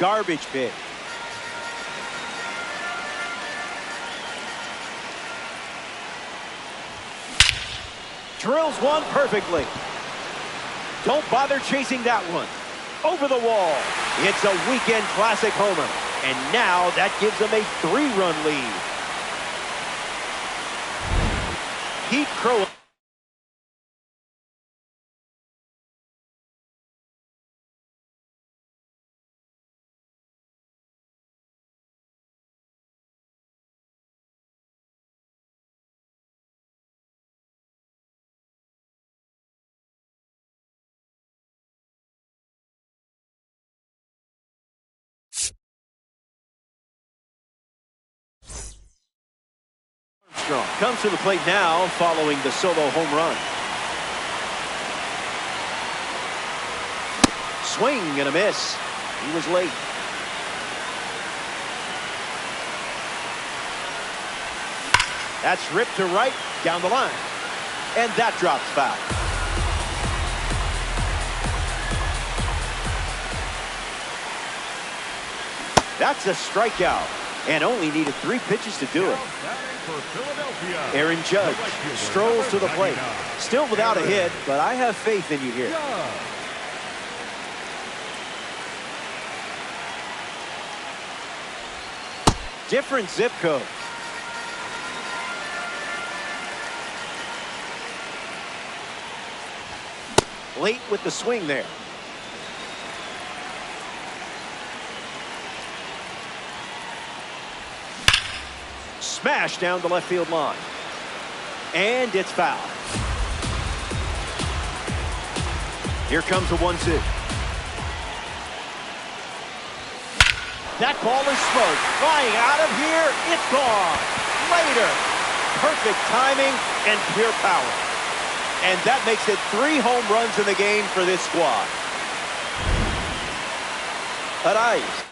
garbage pitch. Drills one perfectly. Don't bother chasing that one. Over the wall. It's a weekend classic homer. And now that gives them a 3-run lead. Pete Crow. Comes to the plate now following the solo home run. Swing and a miss. He was late. That's ripped to right down the line. And that drops foul. That's a strikeout. And only needed 3 pitches to do it. Aaron Judge strolls to the plate. Still without a hit, but I have faith in you here. Different zip code. Late with the swing there. Smash down the left field line. And it's foul. Here comes a 1-2. That ball is smoked. Flying out of here. It's gone. Later. Perfect timing and pure power. And that makes it 3 home runs in the game for this squad. Arise.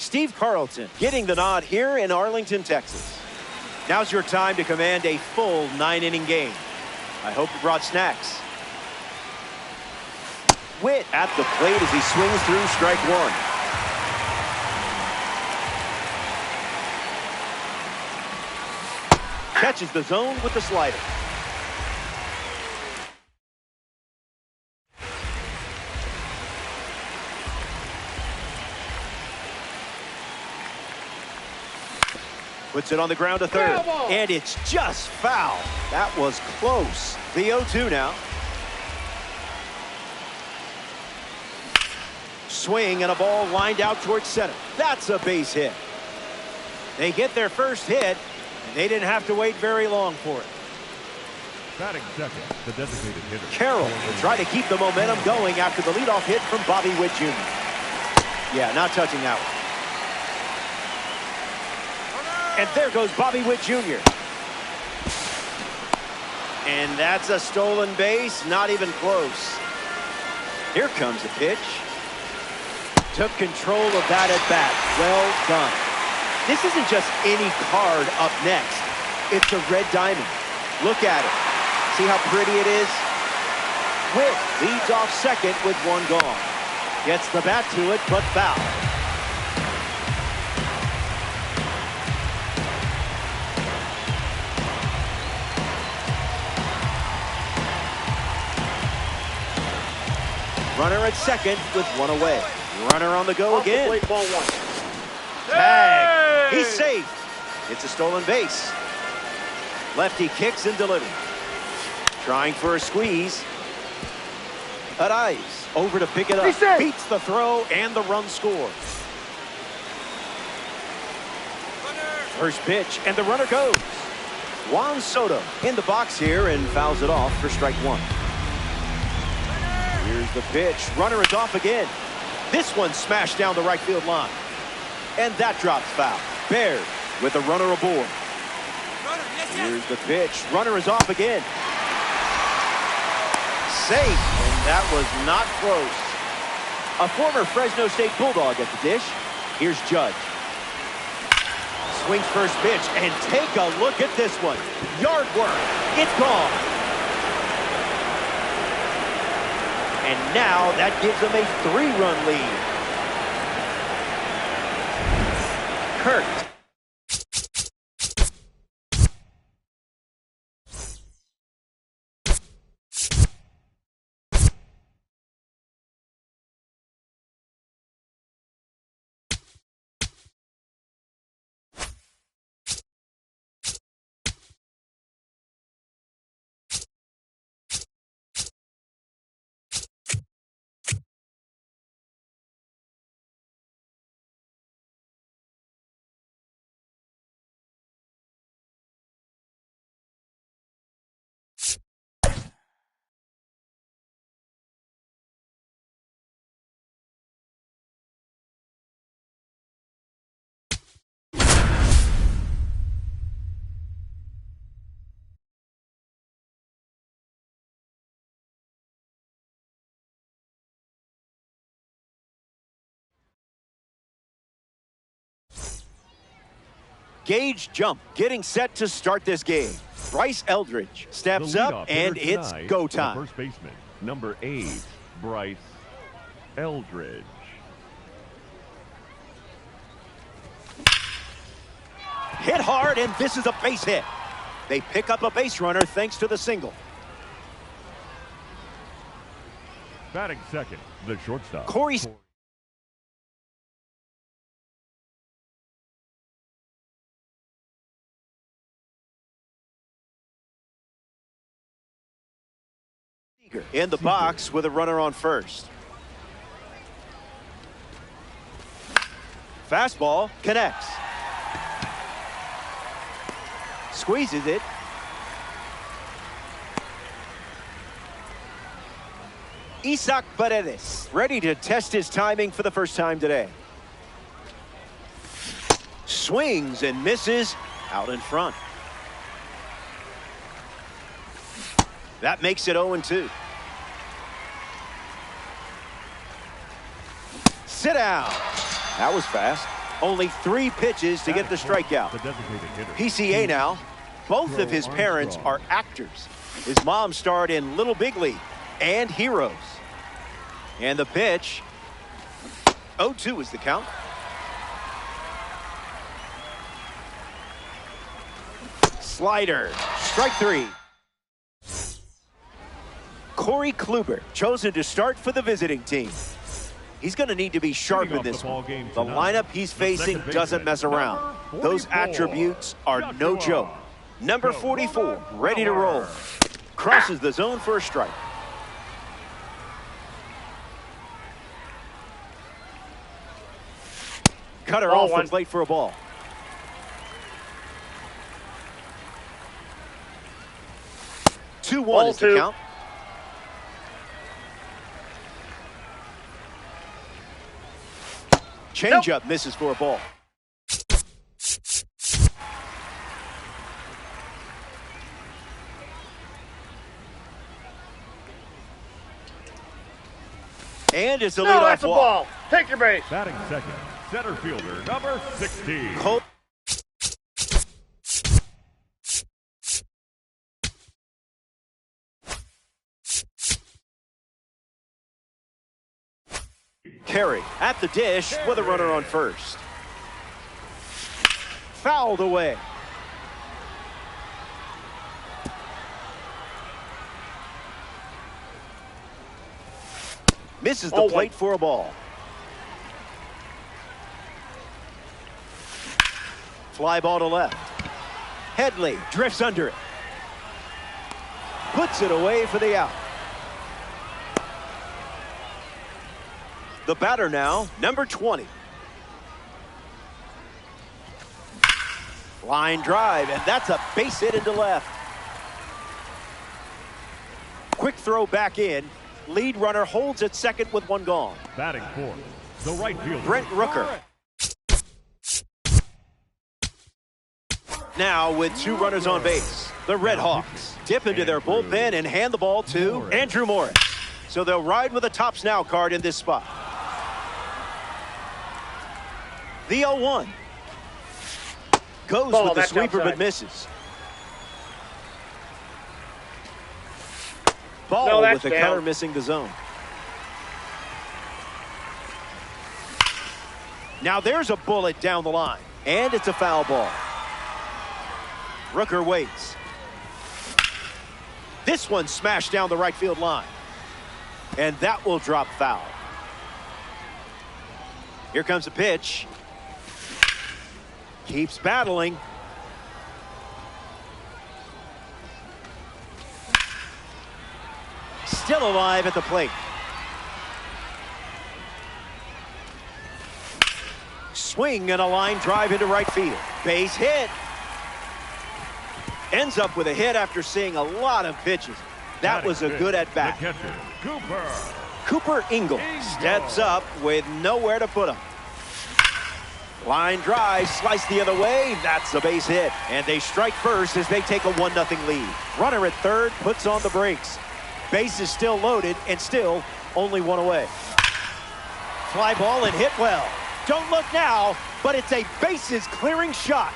Steve Carlton getting the nod here in Arlington, Texas. Now's your time to command a full 9-inning game. I hope you brought snacks. Witt at the plate as he swings through strike one. Catches the zone with the slider. Puts it on the ground to third. And it's just foul. That was close. The 0-2 now. Swing and a ball lined out towards center. That's a base hit. They get their first hit, and they didn't have to wait very long for it. Batting second, the designated hitter. Carroll will try to keep the momentum going after the leadoff hit from Bobby Witt Jr. Yeah, not touching that one. And there goes Bobby Witt Jr. And that's a stolen base, not even close. Here comes a pitch. Took control of that at bat. Well done. This isn't just any card up next. It's a red diamond. Look at it. See how pretty it is? Witt leads off second with one gone. Gets the bat to it, but foul. Runner at second with one away. Runner on the go again. Ball one. Tag. He's safe. It's a stolen base. Lefty kicks and delivers. Trying for a squeeze. Arias over to pick it up. Beats the throw and the run scores. First pitch and the runner goes. Juan Soto in the box here and fouls it off for strike one. Here's the pitch. Runner is off again. This one smashed down the right field line. And that drops foul. Baird with a runner aboard. Here's the pitch. Runner is off again. Safe. And that was not close. A former Fresno State Bulldog at the dish. Here's Judge. Swings first pitch. And take a look at this one. Yard work. It's gone. And now that gives them a 3-run lead. Kurt. Gauge jump, getting set to start this game. Bryce Eldridge steps up, and it's go time. First baseman, number 8, Bryce Eldridge. Hit hard, and this is a base hit. They pick up a base runner thanks to the single. Batting second, the shortstop. Corey. In the box with a runner on first. Fastball connects. Squeezes it. Isaac Paredes ready to test his timing for the first time today. Swings and misses out in front. That makes it 0-2. Sit down. That was fast. Only 3 pitches to get the strikeout. The designated hitter. PCA now. Both of his parents are actors. His mom starred in Little Big League and Heroes. And the pitch. 0-2 is the count. Slider. Strike 3. Corey Kluber chosen to start for the visiting team. He's going to need to be sharp in this one. The lineup he's facing doesn't mess around. Those attributes are no joke. Number 44, ready to roll. Crosses the zone for a strike. Cutter off the plate for a ball. Two one is the count. Changeup misses for a ball. And it's a leadoff walk. Take your base. Batting second, center fielder, number 16. Carey at the dish with a runner on first. Fouled away. Misses the plate for a ball. Fly ball to left. Headley drifts under it. Puts it away for the out. The batter now, number 20. Line drive, and that's a base hit into left. Quick throw back in. Lead runner holds at second with one gone. Batting fourth, the right fielder, Brent Rooker. Now with 2 runners on base, the Red Hawks dip into their bullpen and hand the ball to Andrew Morris. So they'll ride with a tops now card in this spot. The 0-1. Goes with the sweeper but misses. Ball with the cutter missing the zone. Now there's a bullet down the line. And it's a foul ball. Rooker waits. This one smashed down the right field line. And that will drop foul. Here comes the pitch. Keeps battling. Still alive at the plate. Swing and a line drive into right field. Base hit. Ends up with a hit after seeing a lot of pitches. That was a good at bat. The catcher, Cooper Ingle steps up with nowhere to put him. Line drive, sliced the other way. That's a base hit. And they strike first as they take a 1-0 lead. Runner at third puts on the brakes. Base is still loaded and still only 1 away. Fly ball and hit well. Don't look now, but it's a bases clearing shot.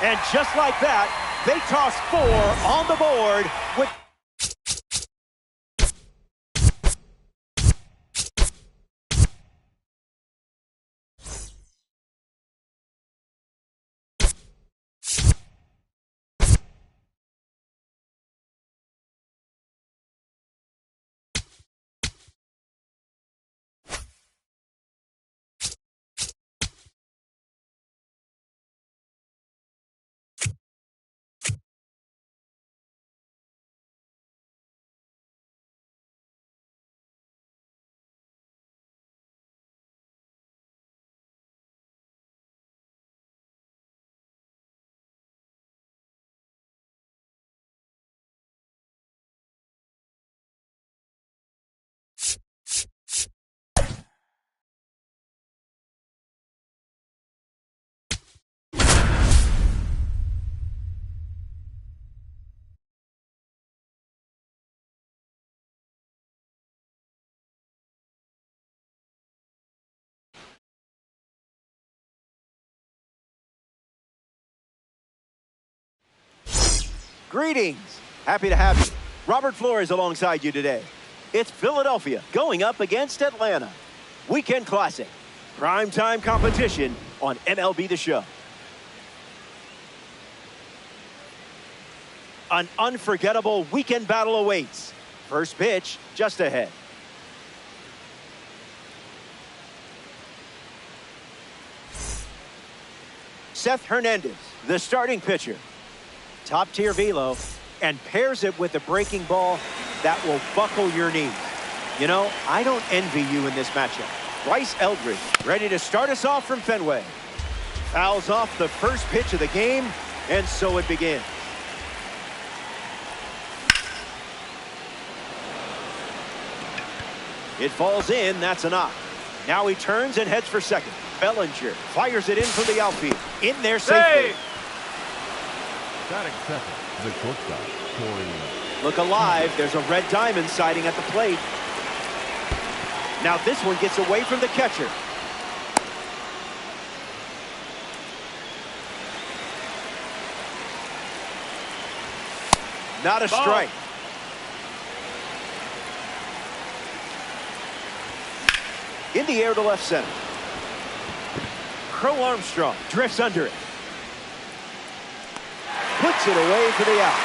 And just like that, they toss 4 on the board with Greetings. Happy to have you. Robert Flores alongside you today. It's Philadelphia going up against Atlanta. Weekend Classic. Primetime competition on MLB The Show. An unforgettable weekend battle awaits. First pitch just ahead. Seth Hernandez, the starting pitcher. Top-tier velo, and pairs it with a breaking ball that will buckle your knees. You know, I don't envy you in this matchup. Bryce Eldridge, ready to start us off from Fenway. Fouls off the first pitch of the game, and so it begins. It falls in, that's a knock. Now he turns and heads for second. Bellinger fires it in from the outfield. In there safely. Batting second, the shortstop, Corey. Look alive, there's a red diamond sighting at the plate. Now this one gets away from the catcher. Not a strike. In the air to left center. Crow Armstrong drifts under it. Puts it away for the out.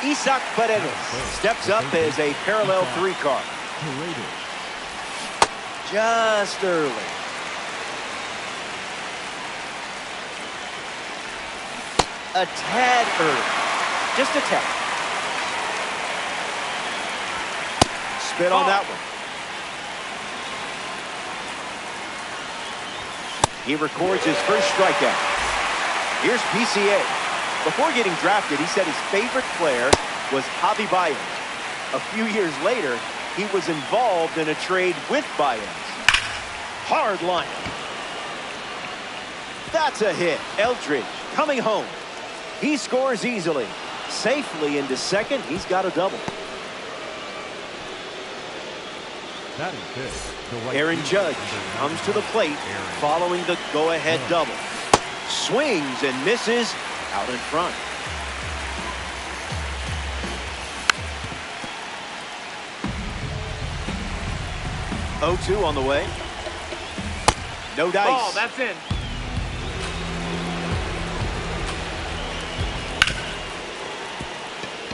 Isaac Paredes steps up as a parallel 3 card. Just early. A tad early. Just a tad. Spit on that one. He records his first strikeout. Here's PCA. Before getting drafted, he said his favorite player was Javi Baez. A few years later, he was involved in a trade with Baez. Hard line. That's a hit. Eldridge coming home. He scores easily. Safely into second. He's got a double. Aaron Judge comes to the plate following the go-ahead double. Swings and misses out in front. Oh, 2 on the way. No dice. Ball, that's in.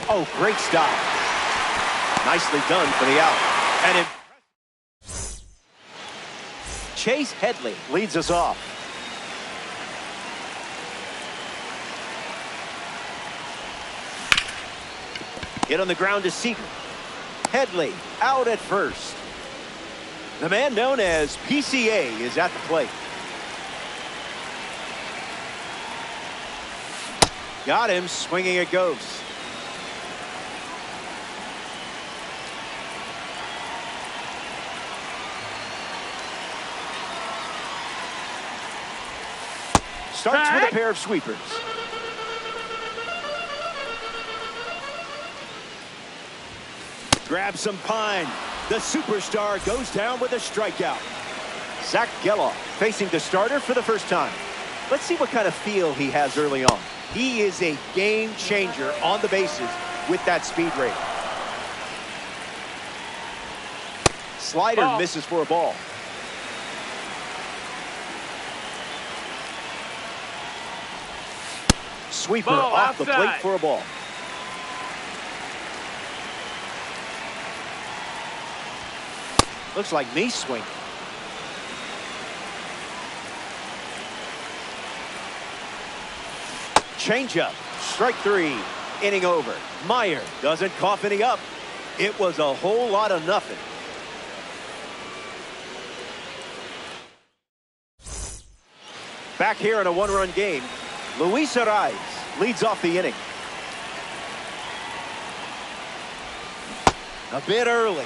Oh, great stop. Nicely done for the out. And Chase Headley leads us off. Hit on the ground to Seager. Headley out at first. The man known as PCA is at the plate. Got him, swinging it goes. Starts with a pair of sweepers. Grab some pine. The superstar goes down with a strikeout. Zach Geloff facing the starter for the first time. Let's see what kind of feel he has early on. He is a game changer on the bases with that speed rate. Slider misses for a ball. Sweeper off the plate for a ball. Looks like me swinging. Changeup, strike 3, inning over. Meyer doesn't cough any up. It was a whole lot of nothing. Back here in a 1-run game, Luis Arraez leads off the inning. A bit early.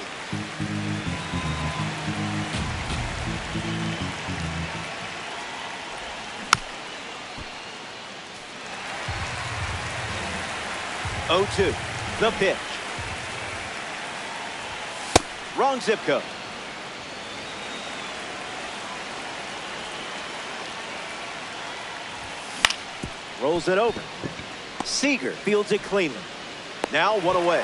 Oh, 2, the pitch. Wrong zip code. Rolls it over. Seager fields it cleanly. Now 1 away.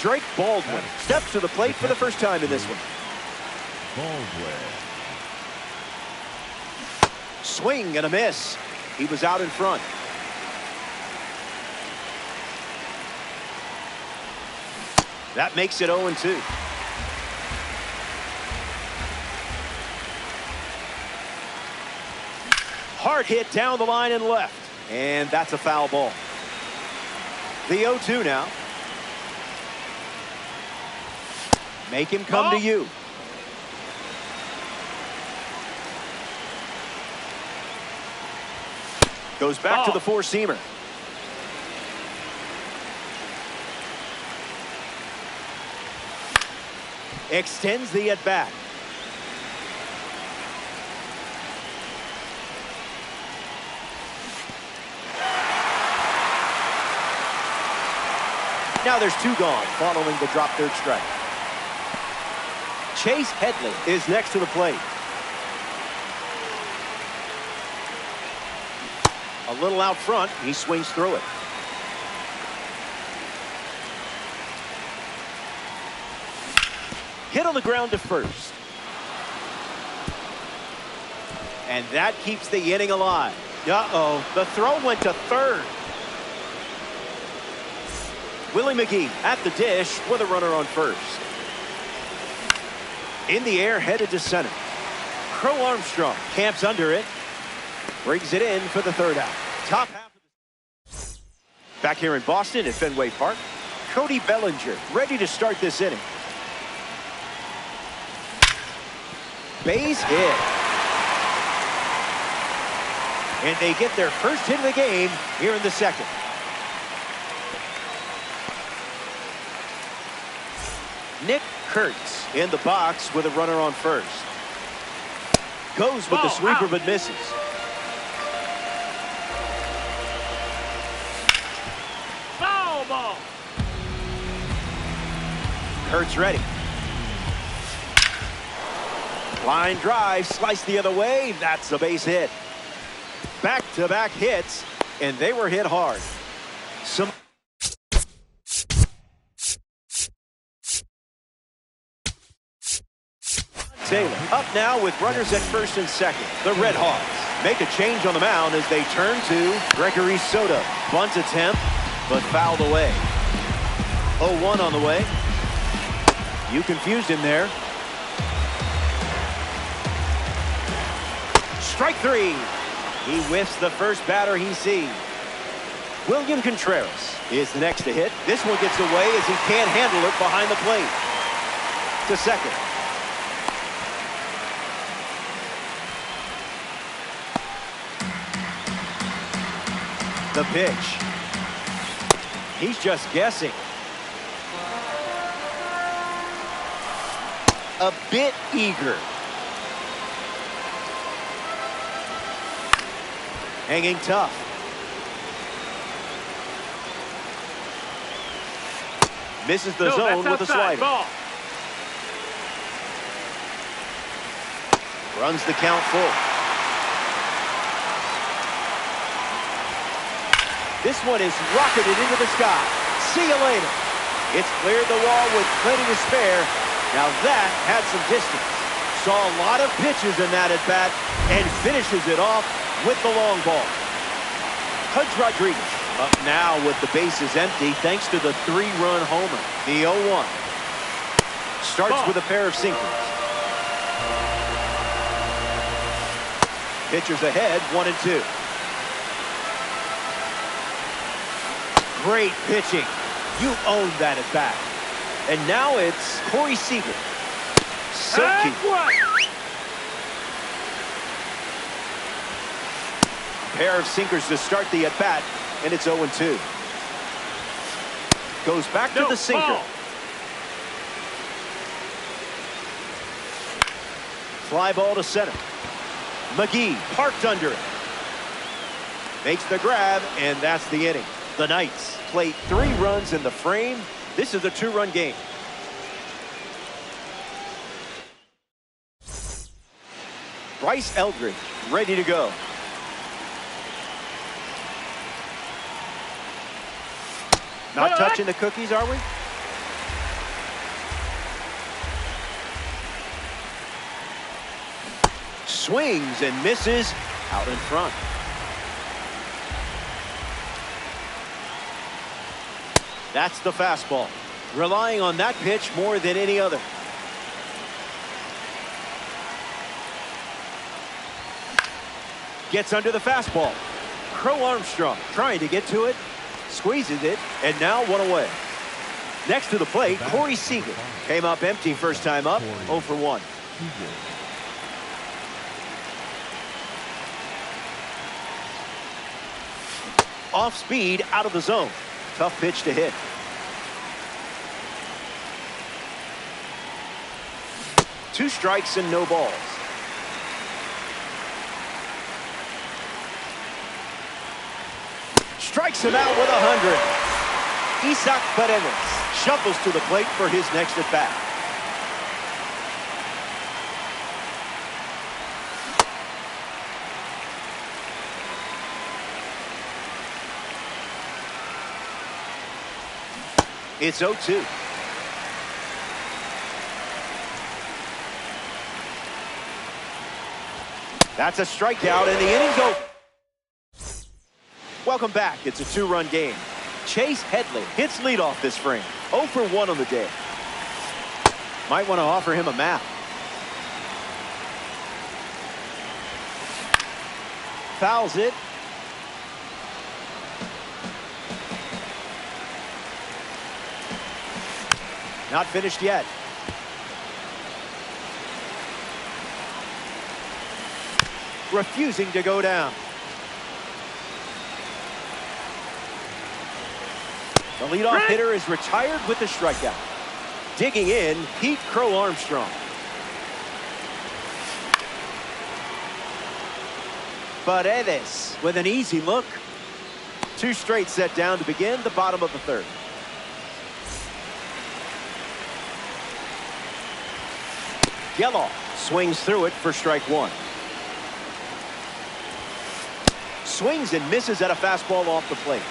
Drake Baldwin steps to the plate for the first time in this one. Baldwin. Swing and a miss. He was out in front. That makes it 0-2. Hard hit down the line and left. And that's a foul ball. The 0-2 now. Make him come to you. Goes back to the four-seamer. Extends the at-bat. Now there's 2 gone following the drop third strike. Chase Headley is next to the plate. A little out front, he swings through it. Hit on the ground to first. And that keeps the inning alive. Uh-oh, the throw went to third. Willie McGee at the dish with a runner on first. In the air, headed to center. Crow Armstrong camps under it. Brings it in for the third out. Top half of the... Back here in Boston at Fenway Park, Cody Bellinger ready to start this inning. Base hit. And they get their first hit of the game here in the second. Nick Kurtz in the box with a runner on first. Goes with the sweeper but misses. Foul ball. Kurtz ready. Line drive, sliced the other way. That's a base hit. Back-to-back hits, and they were hit hard. Taylor up now with runners at first and second. The Red Hawks make a change on the mound as they turn to Gregory Soto. Bunt attempt, but fouled away. 0-1 on the way. You confused him there. Strike 3. He whiffs the first batter he sees. William Contreras is the next to hit. This one gets away as he can't handle it behind the plate. To second. The pitch. He's just guessing. A bit eager. Hanging tough. Misses the zone with a slider. Ball. Runs the count full. This one is rocketed into the sky. See you later. It's cleared the wall with plenty to spare. Now that had some distance. Saw a lot of pitches in that at bat and finishes it off with the long ball. Pudge Rodriguez up now with the bases empty thanks to the 3-run homer. The 0-1. Starts with a pair of sinkers. Pitchers ahead, 1-2. Great pitching. You own that at bat. And now it's Corey Seager. Silky. Pair of sinkers to start the at bat, and it's 0-2. Goes back to the sinker. Ball. Fly ball to center. McGee parked under it. Makes the grab, and that's the inning. The Knights play 3 runs in the frame. This is a 2-run game. Bryce Eldridge ready to go. Not touching the cookies, are we? Swings and misses out in front. That's the fastball. Relying on that pitch more than any other. Gets under the fastball. Crow Armstrong trying to get to it. Squeezes it, and now one away. Next to the plate, Corey Seager. Came up empty first time up, 0 for 1. Off speed, out of the zone. Tough pitch to hit. Two strikes and no balls. Strikes him out with 100. Isaac Paredes shuffles to the plate for his next at bat. It's 0-2. That's a strikeout, and the inning's over. Welcome back. It's a 2-run game. Chase Headley hits leadoff this frame. 0 for 1 on the day. Might want to offer him a map. Fouls it. Not finished yet. Refusing to go down. The leadoff hitter is retired with the strikeout. Digging in, Pete Crow Armstrong. Paredes with an easy look. 2 straight set down to begin the bottom of the 3rd. Geloff swings through it for strike 1. Swings and misses at a fastball off the plate.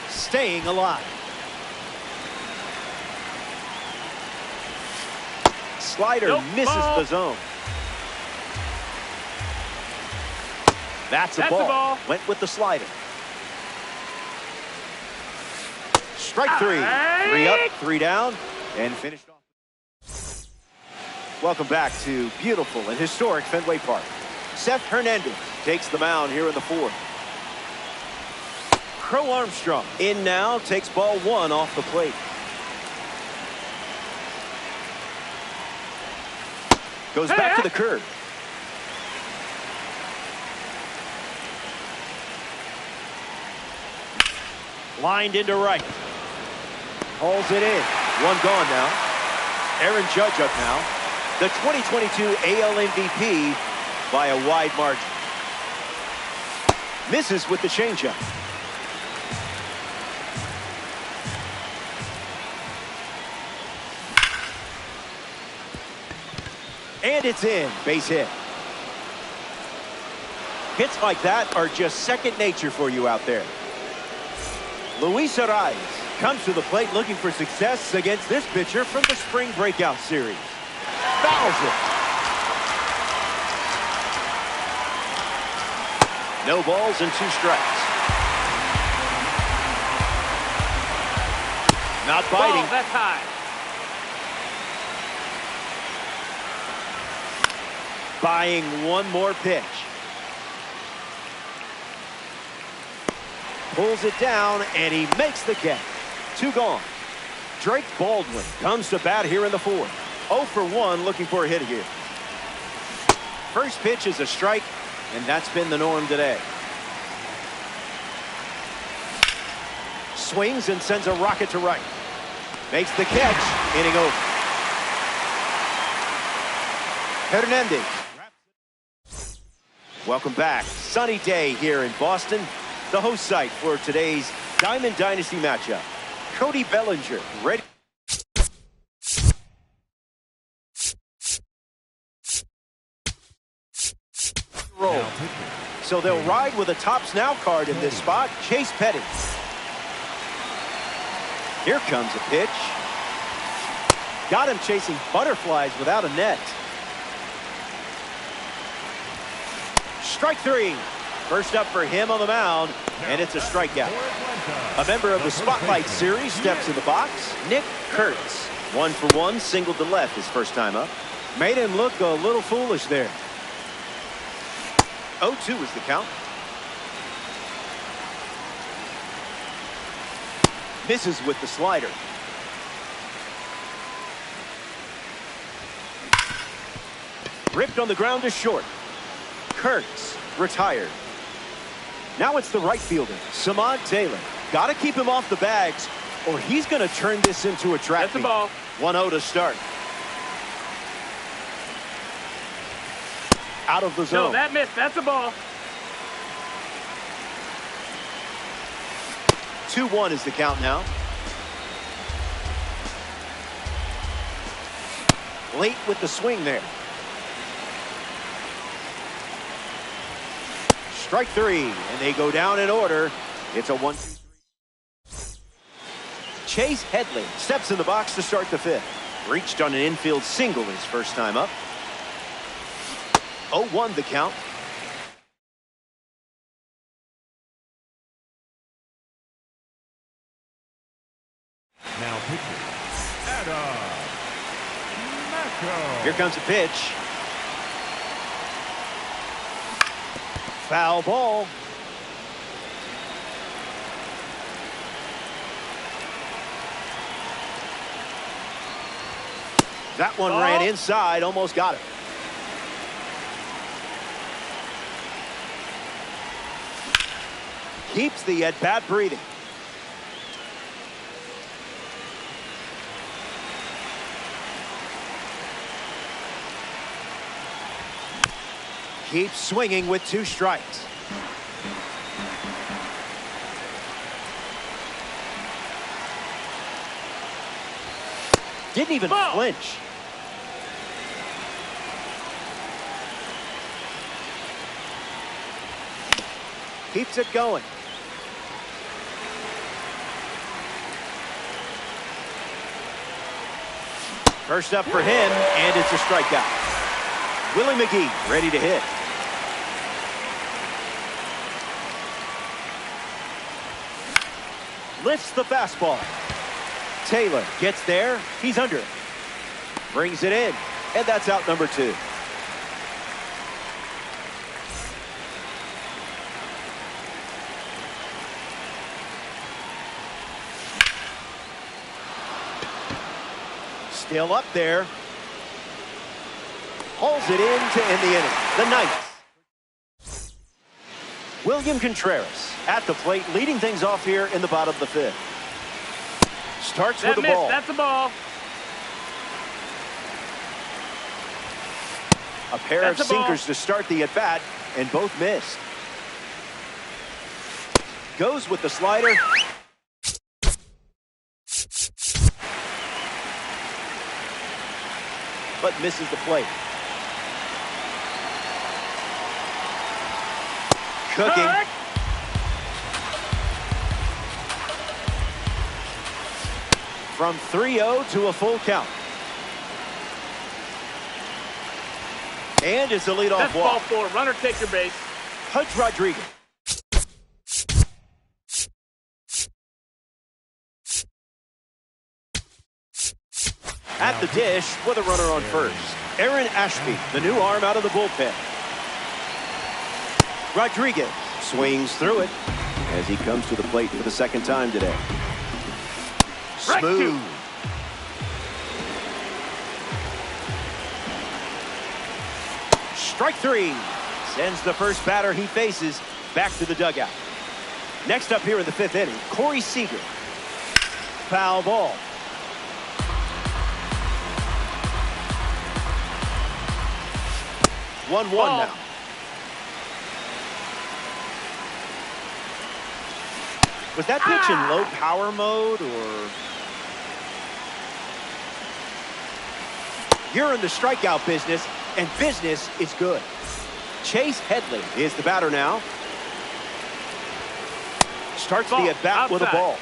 Staying alive. Slider misses the zone. That's a ball. Went with the slider. Strike 3. 3 up, 3 down, and finished off. Welcome back to beautiful and historic Fenway Park. Seth Hernandez takes the mound here in the 4th. Crow Armstrong in now, takes ball 1 off the plate. Goes back to the curve. Lined into right. Hauls it in. 1 gone now. Aaron Judge up now. The 2022 AL MVP by a wide margin. Misses with the changeup. And it's in. Base hit. Hits like that are just second nature for you out there. Luis Ariz comes to the plate looking for success against this pitcher from the spring breakout series. Fouls it. No balls and 2 strikes. Not biting. Ball, that's high. Buying 1 more pitch. Pulls it down, and he makes the catch. 2 gone. Drake Baldwin comes to bat here in the 4th. 0 for 1, looking for a hit here. First pitch is a strike, and that's been the norm today. Swings and sends a rocket to right. Makes the catch, inning over. Hernandez. Welcome back. Sunny day here in Boston. The host site for today's Diamond Dynasty matchup. Cody Bellinger ready. Roll. So they'll ride with a tops now card in this spot. Chase Petty. Here comes a pitch. Got him chasing butterflies without a net. Strike three. First up for him on the mound, and it's a strikeout. A member of the Spotlight Series steps in the box. Nick Kurtz. 1 for 1, singled to left his first time up. Made him look a little foolish there. 0-2 is the count. Misses with the slider. Ripped on the ground to short. Kurtz retired. Now it's the right fielder, Samad Taylor. Got to keep him off the bags, or he's going to turn this into a trap. That's the ball. 1-0 to start. Out of the zone. No, that missed. That's a ball. 2-1 is the count now. Late with the swing there. Strike three, and they go down in order. It's a 1-2-3. Chase Headley steps in the box to start the fifth. Reached on an infield single his first time up. 0-1 the count. Now pitching. Adam Macko. Here comes a pitch. Foul ball. That one ran inside, almost got it. Keeps the at-bat breathing. Keeps swinging with 2 strikes. Didn't even flinch. Keeps it going. First up for him, and it's a strikeout. Willie McGee ready to hit. Lifts the fastball. Taylor gets there. He's under it. Brings it in, and that's out number 2. Still up there. Hauls it in to end the inning. The ninth. William Contreras at the plate, leading things off here in the bottom of the 5th. Starts with the ball. That's a ball. A pair of sinkers to start the at-bat, and both missed. Goes with the slider. But misses the plate. Cooking. From 3-0 to a full count. And it's a leadoff That's walk. ball 4. Runner takes your base. Hudge Rodriguez. At the dish with a runner on first. Aaron Ashby, the new arm out of the bullpen. Rodriguez swings through it as he comes to the plate for the second time today. Smooth. Strike 3. Sends the first batter he faces back to the dugout. Next up here in the 5th inning, Corey Seager. Foul ball. One now. Was that pitch in low power mode, or? You're in the strikeout business, and business is good. Chase Headley is the batter now. Starts Ball. the at-bat with a Outside. ball.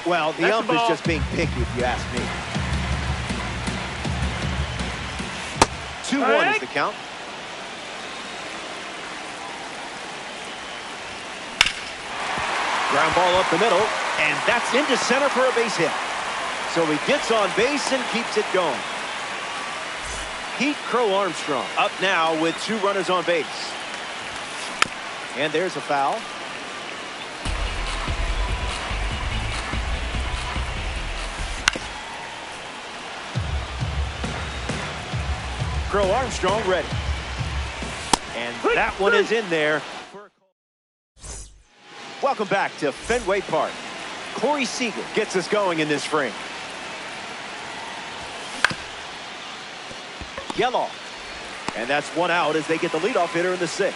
Well, the That's ump a is ball. just being picky, if you ask me. 2-1 is the count. Ground ball up the middle, and that's into center for a base hit. So he gets on base and keeps it going. Pete Crow Armstrong up now with 2 runners on base. And there's a foul. Crow Armstrong ready. And that one is in there. Welcome back to Fenway Park. Corey Seager gets us going in this frame. Geloff. And that's 1 out as they get the leadoff hitter in the 6th.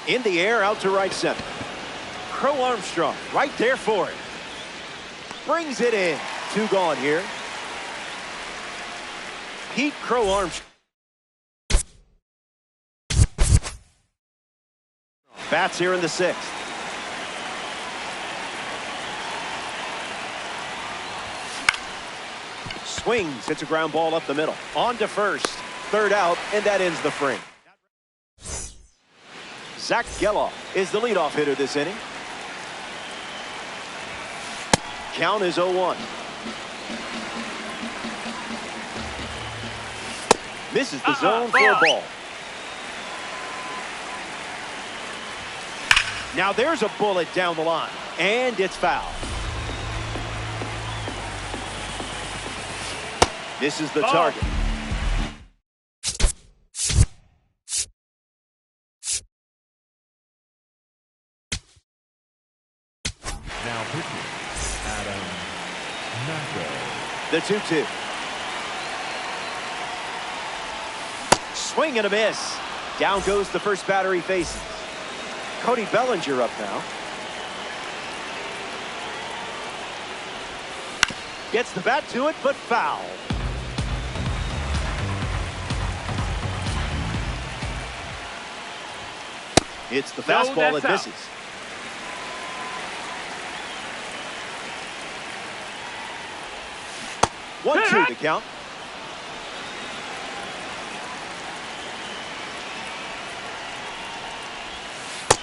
In the air, out to right center. Crow Armstrong right there for it. Brings it in. 2 gone here. Pete Crow Armstrong. Bats here in the 6th. Swings, hits a ground ball up the middle. On to first. 3rd out, and that ends the frame. Zach Geloff is the leadoff hitter this inning. Count is 0-1. Misses the zone for a ball. Now there's a bullet down the line, and it's foul. This is the target. Now pitching, Adam Naco. The 2-2. Swing and a miss. Down goes the first batter he faces. Cody Bellinger up now. Gets the bat to it, but foul. It's the fastball that misses. One, 2 to count.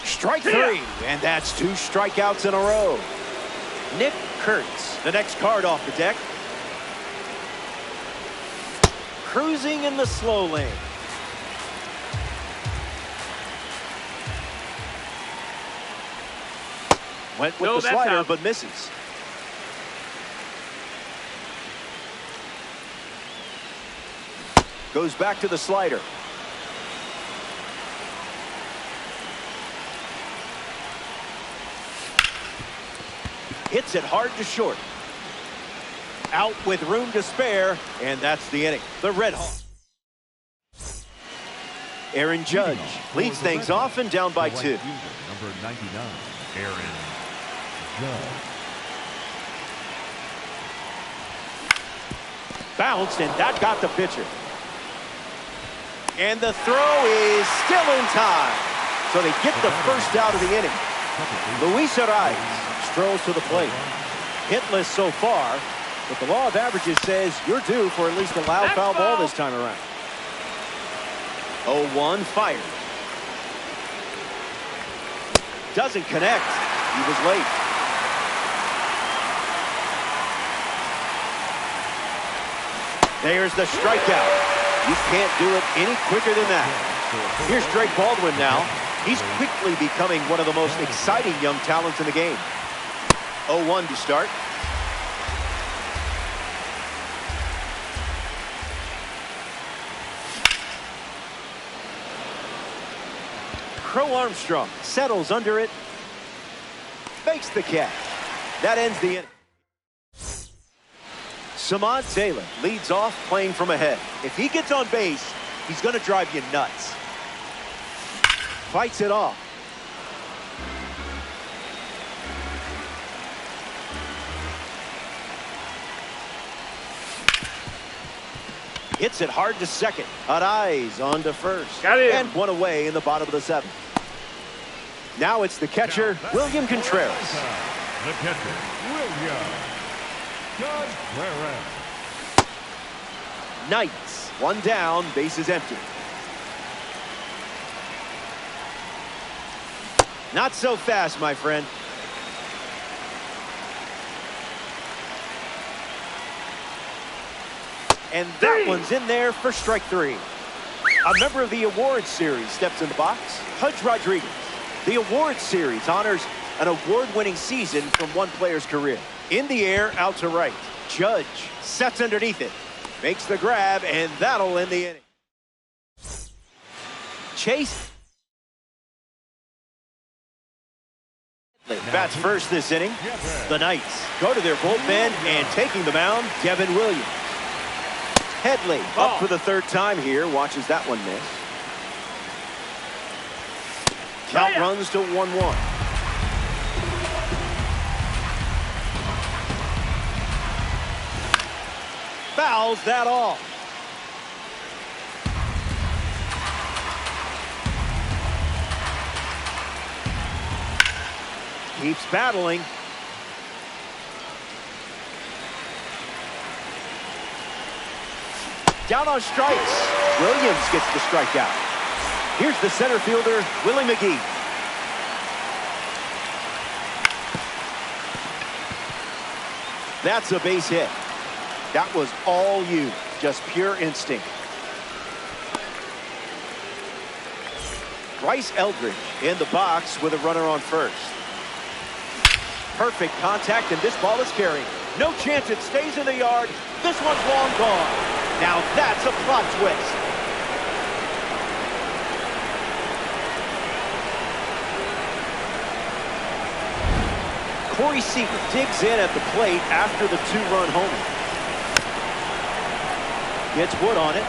Strike 3, and that's 2 strikeouts in a row. Nick Kurtz, the next card off the deck. Cruising in the slow lane. Went with the slider, out. but misses. Goes back to the slider. Hits it hard to short. Out with room to spare, and that's the inning. The Red Hawks. Aaron Judge leads things off and down by 2. Number 99, Aaron Judge. Bounced, and that got the pitcher. And the throw is still in time. So they get the first out of the inning. Luis Arias strolls to the plate. Hitless so far, but the law of averages says you're due for at least a loud foul ball this time around. 0-1 fired. Doesn't connect. He was late. There's the strikeout. You can't do it any quicker than that. Here's Drake Baldwin now. He's quickly becoming one of the most exciting young talents in the game. 0-1 to start. Crow Armstrong settles under it. Makes the catch. That ends the inning. Samad Taylor leads off playing from ahead. If he gets on base, he's going to drive you nuts. Fights it off. Hits it hard to second. Arise on to first. Got him. And one away in the bottom of the seventh. Now it's the catcher, William Contreras. The catcher, William Contreras. Knights, one down, bases empty. Not so fast, my friend. And that one's in there for strike three. A member of the awards series steps in the box, Pudge Rodriguez. The awards series honors an award-winning season from one player's career. In the air, out to right. Judge sets underneath it, makes the grab, and that'll end the inning. Chase bats first this inning. The Knights go to their bullpen, and taking the mound, Devin Williams. Headley up for the third time here, watches that one miss. Count runs to 1-1. Fouls that off. Keeps battling. Down on strikes. Williams gets the strikeout. Here's the center fielder, Willie McGee. That's a base hit. That was all you, just pure instinct. Bryce Eldridge in the box with a runner on first. Perfect contact, and this ball is carrying. No chance it stays in the yard. This one's long gone. Now that's a plot twist. Corey Seager digs in at the plate after the two-run homer. Gets Wood on it.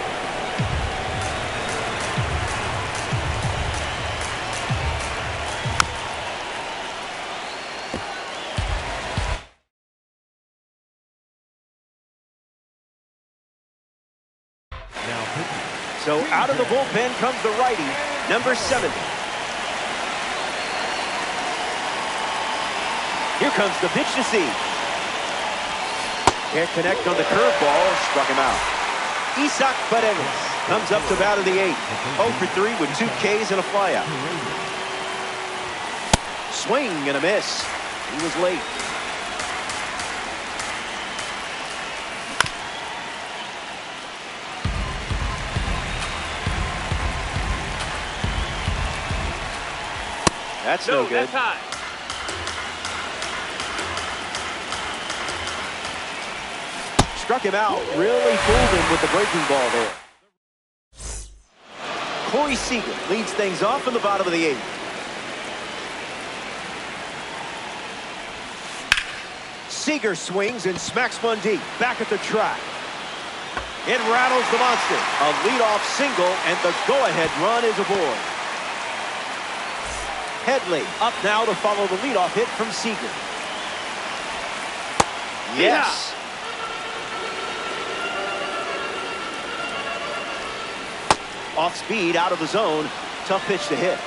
So out of the bullpen comes the righty, number 70. Here comes the pitch to see. Can't connect on the curveball, struck him out. Isaac Paredes comes up to bat of the eighth. 0 for 3 with 2 Ks and a flyout. Swing and a miss. He was late. That's no good. That's high. Struck him out. Really fooled him with the breaking ball there. Corey Seager leads things off in the bottom of the eighth. Seager swings and smacks one deep. Back at the track. It rattles the monster. A leadoff single, and the go-ahead run is aboard. Headley up now to follow the leadoff hit from Seager. Yes. Off speed, out of the zone. Tough pitch to hit.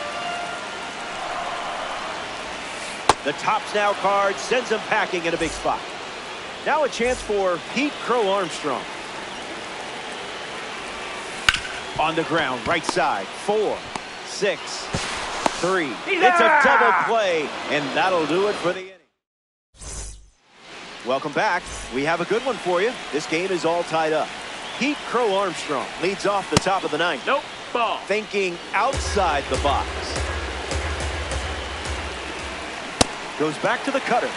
The tops now card sends him packing in a big spot. Now a chance for Pete Crow Armstrong. On the ground, right side. 4, 6, 3. It's a double play, and that'll do it for the inning. Welcome back. We have a good one for you. This game is all tied up. Pete Crow Armstrong leads off the top of the ninth. Nope. Ball. Thinking outside the box. Goes back to the cutter.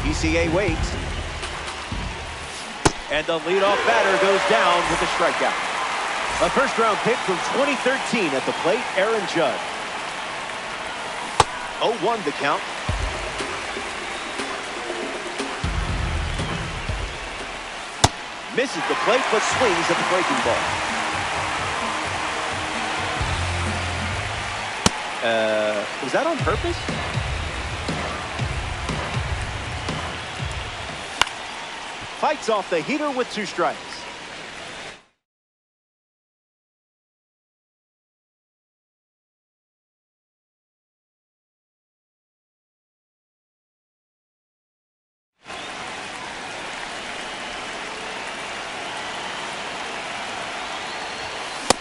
PCA waits. And the leadoff batter goes down with a strikeout. A first-round pick from 2013 at the plate, Aaron Judge. 0-1 the count. Misses the plate, but swings at the breaking ball. Was that on purpose? Fights off the heater with 2 strikes.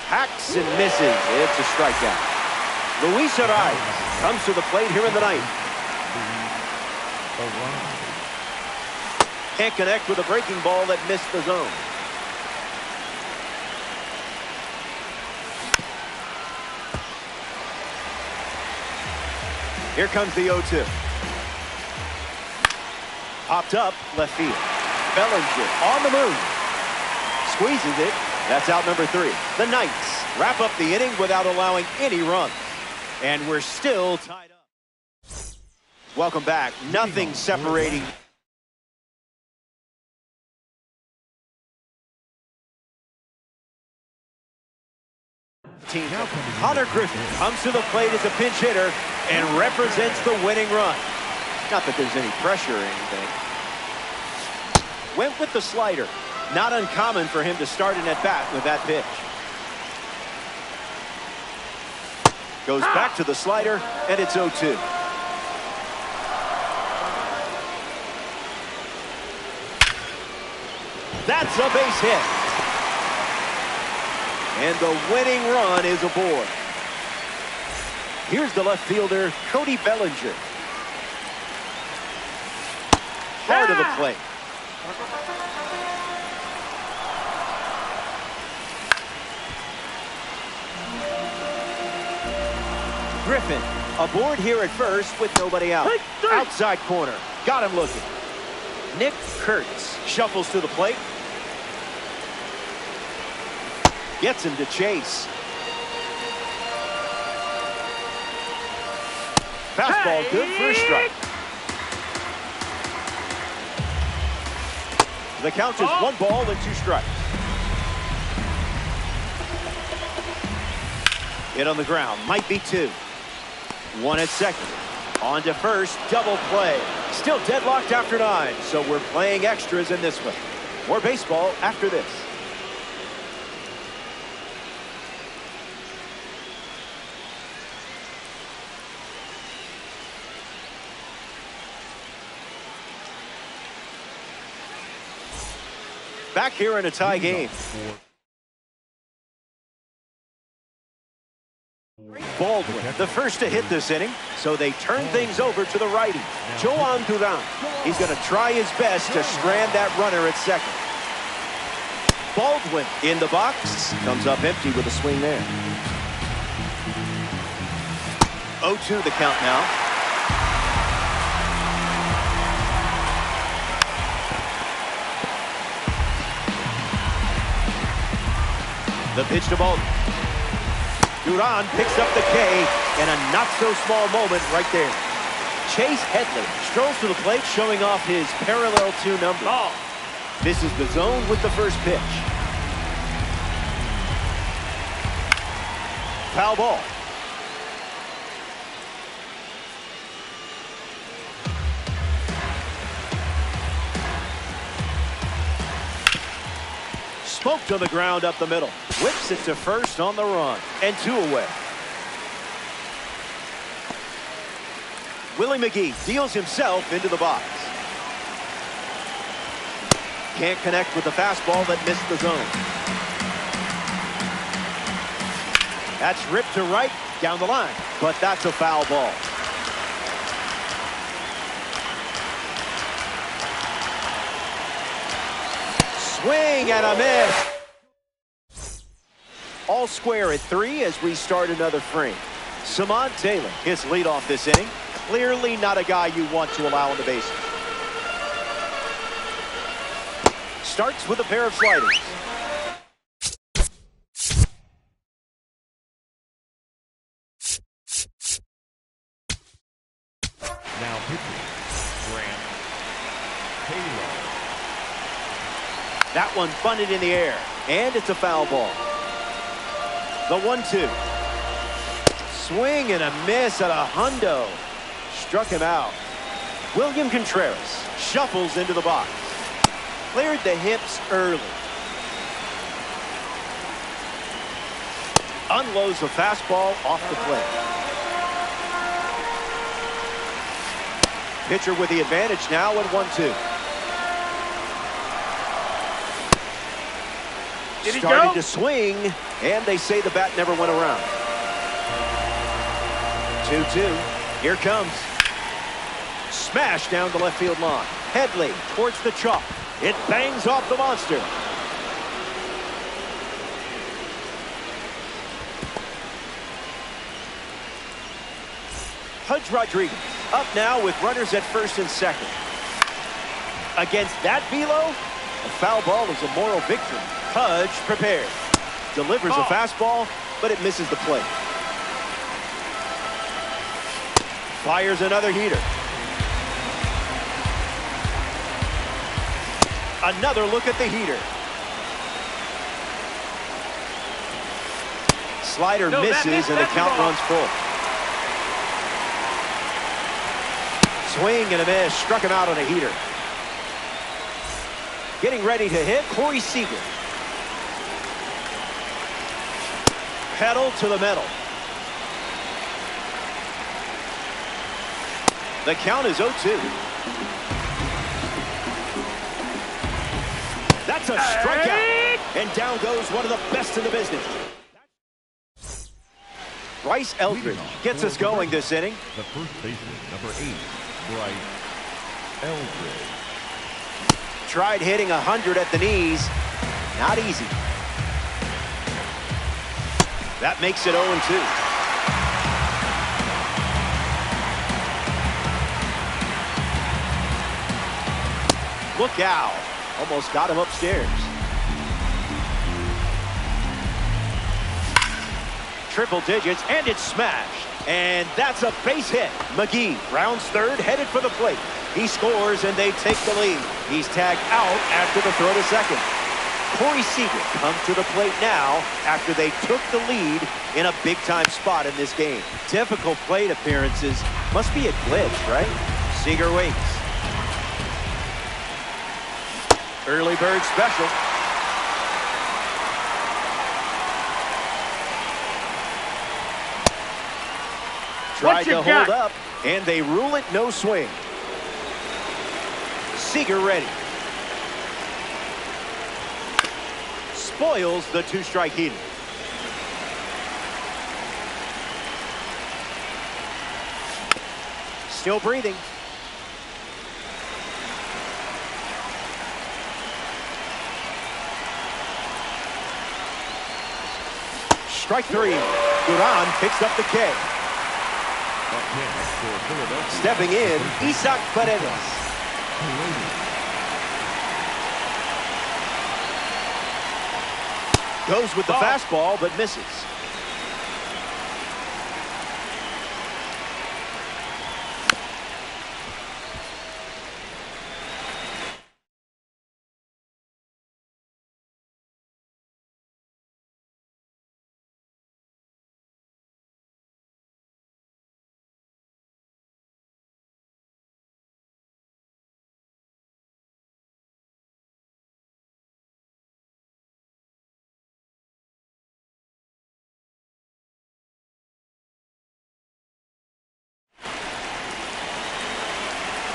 Hacks and misses. It's a strikeout. Luis Arias comes to the plate here in the ninth. Can't connect with a breaking ball that missed the zone. Here comes the 0-2. Popped up left field. Bellinger on the move. Squeezes it. That's out number 3. The Knights wrap up the inning without allowing any runs. And we're still tied up. Welcome back. Nothing separating. Team. Hunter Griffin comes to the plate as a pinch hitter and represents the winning run. Not that there's any pressure or anything. Went with the slider. Not uncommon for him to start an at-bat with that pitch. Goes back to the slider, and it's 0-2. That's a base hit. And the winning run is aboard. Here's the left fielder, Cody Bellinger. Hard of the plate. Griffin aboard here at first with nobody out. Outside corner. Got him looking. Nick Kurtz shuffles to the plate. Gets him to chase. Fastball good for a strike. The count is 1 ball and 2 strikes. Hit on the ground. Might be 2. 1 at second. On to first. Double play. Still deadlocked after 9. So we're playing extras in this one. More baseball after this. Back here in a tie game. Baldwin, the first to hit this inning, so they turn things over to the righty, Joan Duran. He's going to try his best to strand that runner at second. Baldwin in the box, comes up empty with a swing there. 0-2 the count now. The pitch to Baldwin. Duran picks up the K, and a not-so-small moment right there. Chase Headley strolls to the plate, showing off his parallel 2 number. This is the zone with the first pitch. Foul ball. Smoked on the ground up the middle. Whips it to first on the run. And 2 away. Willie McGee deals himself into the box. Can't connect with the fastball that missed the zone. That's ripped to right down the line. But that's a foul ball. Swing and a miss. All square at 3 as we start another frame. Samon Taylor hits leadoff this inning. Clearly not a guy you want to allow on the bases. Starts with a pair of sliders. Now pitching, Grant Taylor. That one bunted in the air, and it's a foul ball. The 1-2. swing and a miss at a hundo. Struck him out. William Contreras shuffles into the box. Cleared the hips early. Unloads the fastball off the plate. Pitcher with the advantage now at 1-2. Did he Started go? to swing, and they say the bat never went around. 2-2. Here comes. Smash down the left field line. Headley towards the chalk. It bangs off the monster. Pudge Rodriguez up now with runners at first and second. Against that velo, a foul ball is a moral victory. Pudge prepared. Delivers a fastball, but it misses the plate. Fires another heater. Another look at the heater. Slider misses and the count runs full. Swing and a miss. Struck him out on a heater. Getting ready to hit, Corey Seager. Pedal to the metal. The count is 0-2. That's a strikeout. And down goes one of the best in the business. Bryce Eldridge gets us going this inning. The first baseman, number 8, Bryce Eldridge. Tried hitting 100 at the knees. Not easy. That makes it 0-2. Look out. Almost got him upstairs. Triple digits, and it's smashed. And that's a base hit. McGee rounds third, headed for the plate. He scores, and they take the lead. He's tagged out after the throw to second. Corey Seager comes to the plate now after they took the lead in a big-time spot in this game. Difficult plate appearances. Must be a glitch, right? Seager waits. Early bird special. Tried to hold up, and they rule it no swing. Seager ready. Spoils the two-strike heater. Still breathing. Strike three. Duran picks up the K. Stepping in, Isaac Paredes. Goes with the fastball, but misses.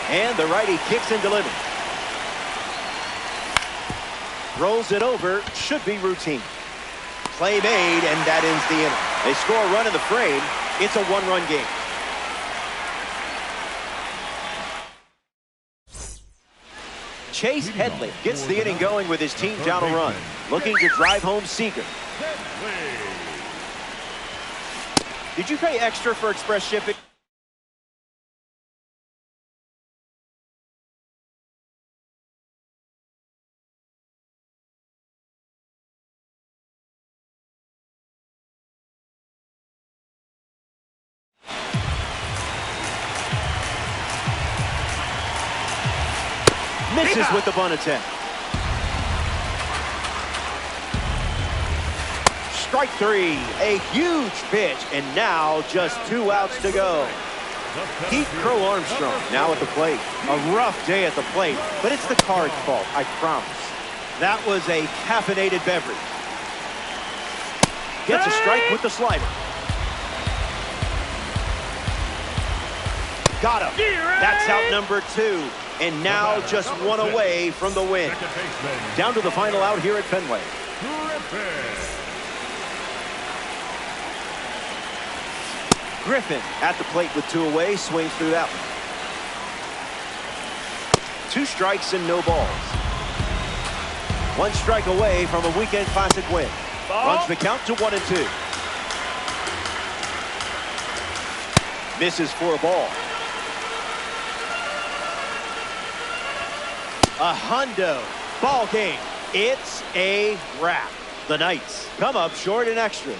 And the righty kicks and delivers. Rolls it over. Should be routine. Play made, and that ends the inning. They score a run in the frame. It's a one-run game. Chase Headley gets the inning going with his team down a run. Looking to drive home Seager. Did you pay extra for express shipping? Misses with the bunt attempt. Strike three, a huge pitch, and now just 2 outs to go. Keith Crow Armstrong now at the plate. A rough day at the plate, but it's the card's fault, I promise. That was a caffeinated beverage. Gets a strike with the slider. Got him. That's out number 2. And now just 1 away from the win. Down to the final out here at Fenway. Griffin at the plate with 2 away, swings through that one. 2 strikes and no balls. 1 strike away from a weekend classic win. Runs the count to 1-2. Misses for a ball. A hundo. Ball game. It's a wrap. The Knights come up short in extras.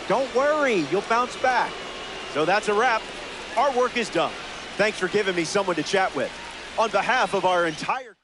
Don't worry, you'll bounce back. So that's a wrap. Our work is done. Thanks for giving me someone to chat with. On behalf of our entire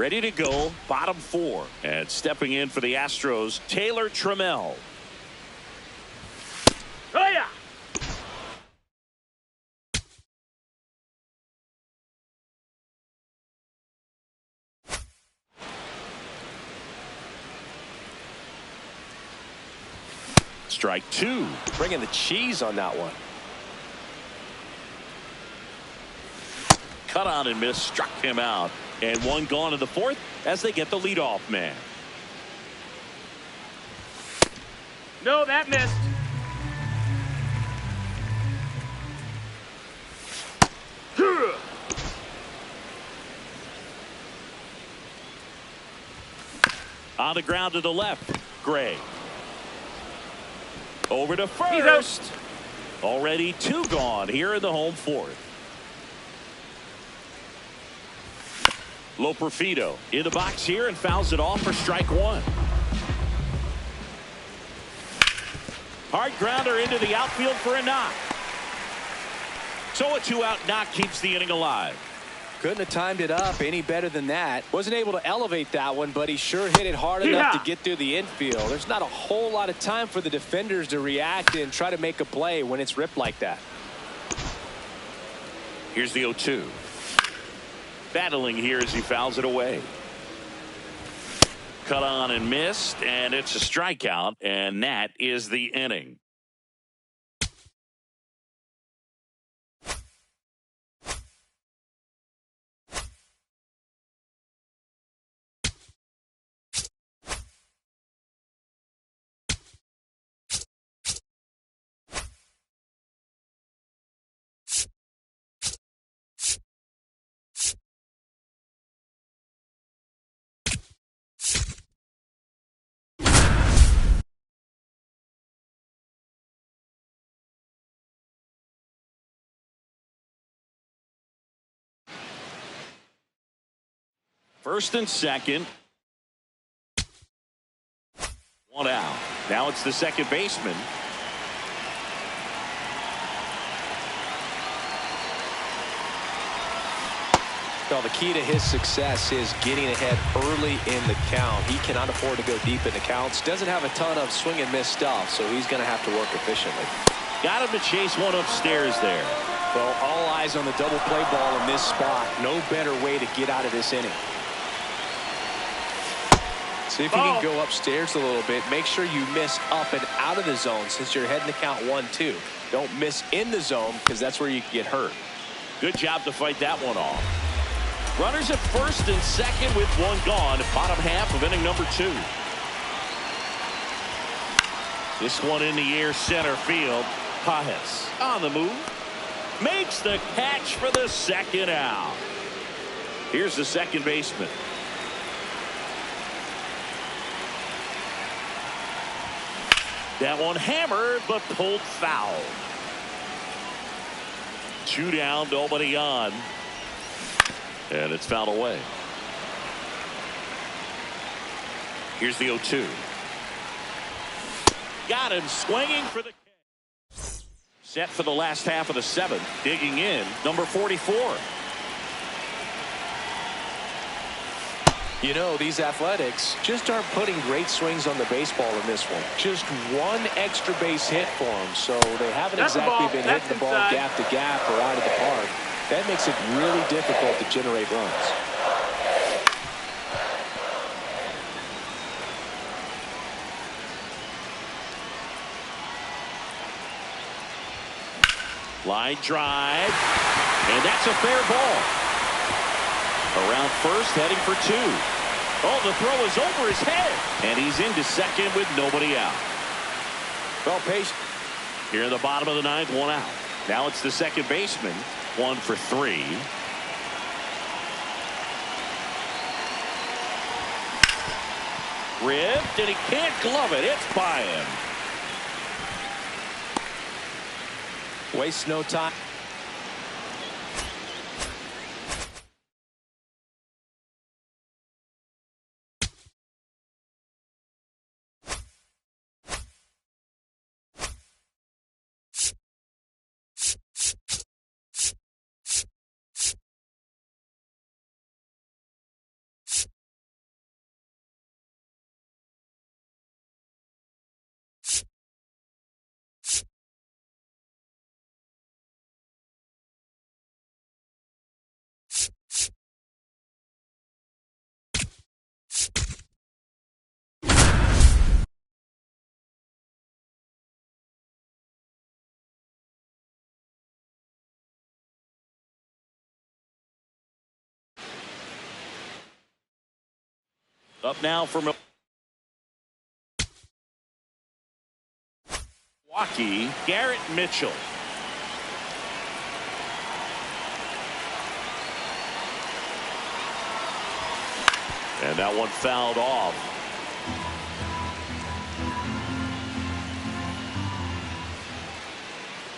Ready to go, bottom 4. And stepping in for the Astros, Taylor Trammell. Oh, yeah. Strike 2. Bringing the cheese on that one. Cut on and miss, struck him out. And one gone in the 4th as they get the leadoff man. No, that missed. On the ground to the left, Gray. Over to He's out. first. Already 2 gone here in the home 4th. Loperfido in the box here and fouls it off for strike 1. Hard grounder into the outfield for a knock. So a 2-out knock keeps the inning alive. Couldn't have timed it up any better than that. Wasn't able to elevate that one, but he sure hit it hard enough to get through the infield. There's not a whole lot of time for the defenders to react and try to make a play when it's ripped like that. Here's the 0-2. Battling here as he fouls it away. Cut on and missed, and it's a strikeout, and that is the inning. First and second. 1 out. Now it's the second baseman. Well, the key to his success is getting ahead early in the count. He cannot afford to go deep in the counts. Doesn't have a ton of swing and miss stuff, so he's going to have to work efficiently. Got him to chase one upstairs there. Well, all eyes on the double play ball in this spot. No better way to get out of this inning. See if you can go upstairs a little bit. Make sure you miss up and out of the zone since you're heading to count 1-2. Don't miss in the zone because that's where you can get hurt. Good job to fight that one off. Runners at first and second with 1 gone. Bottom half of inning number 2. This one in the air center field. Pajes on the move. Makes the catch for the second out. Here's the second baseman. That one hammered but pulled foul. 2 down, nobody on. And it's fouled away. Here's the 0-2. Got him swinging for the catch. Set for the last half of the 7th. Digging in, number 44. You know, these Athletics just aren't putting great swings on the baseball in this one. Just 1 extra base hit for them, so they haven't exactly been hitting the ball gap to gap or out of the park. That makes it really difficult to generate runs. Line drive, and that's a fair ball. Around first, heading for 2. Oh, the throw is over his head, and he's into second with nobody out. Well, patient. Here in the bottom of the 9th, 1 out. Now it's the second baseman, 1 for 3. Ripped, and he can't glove it. It's by him. Waste no time. Up now for Milwaukee, Garrett Mitchell. And that one fouled off.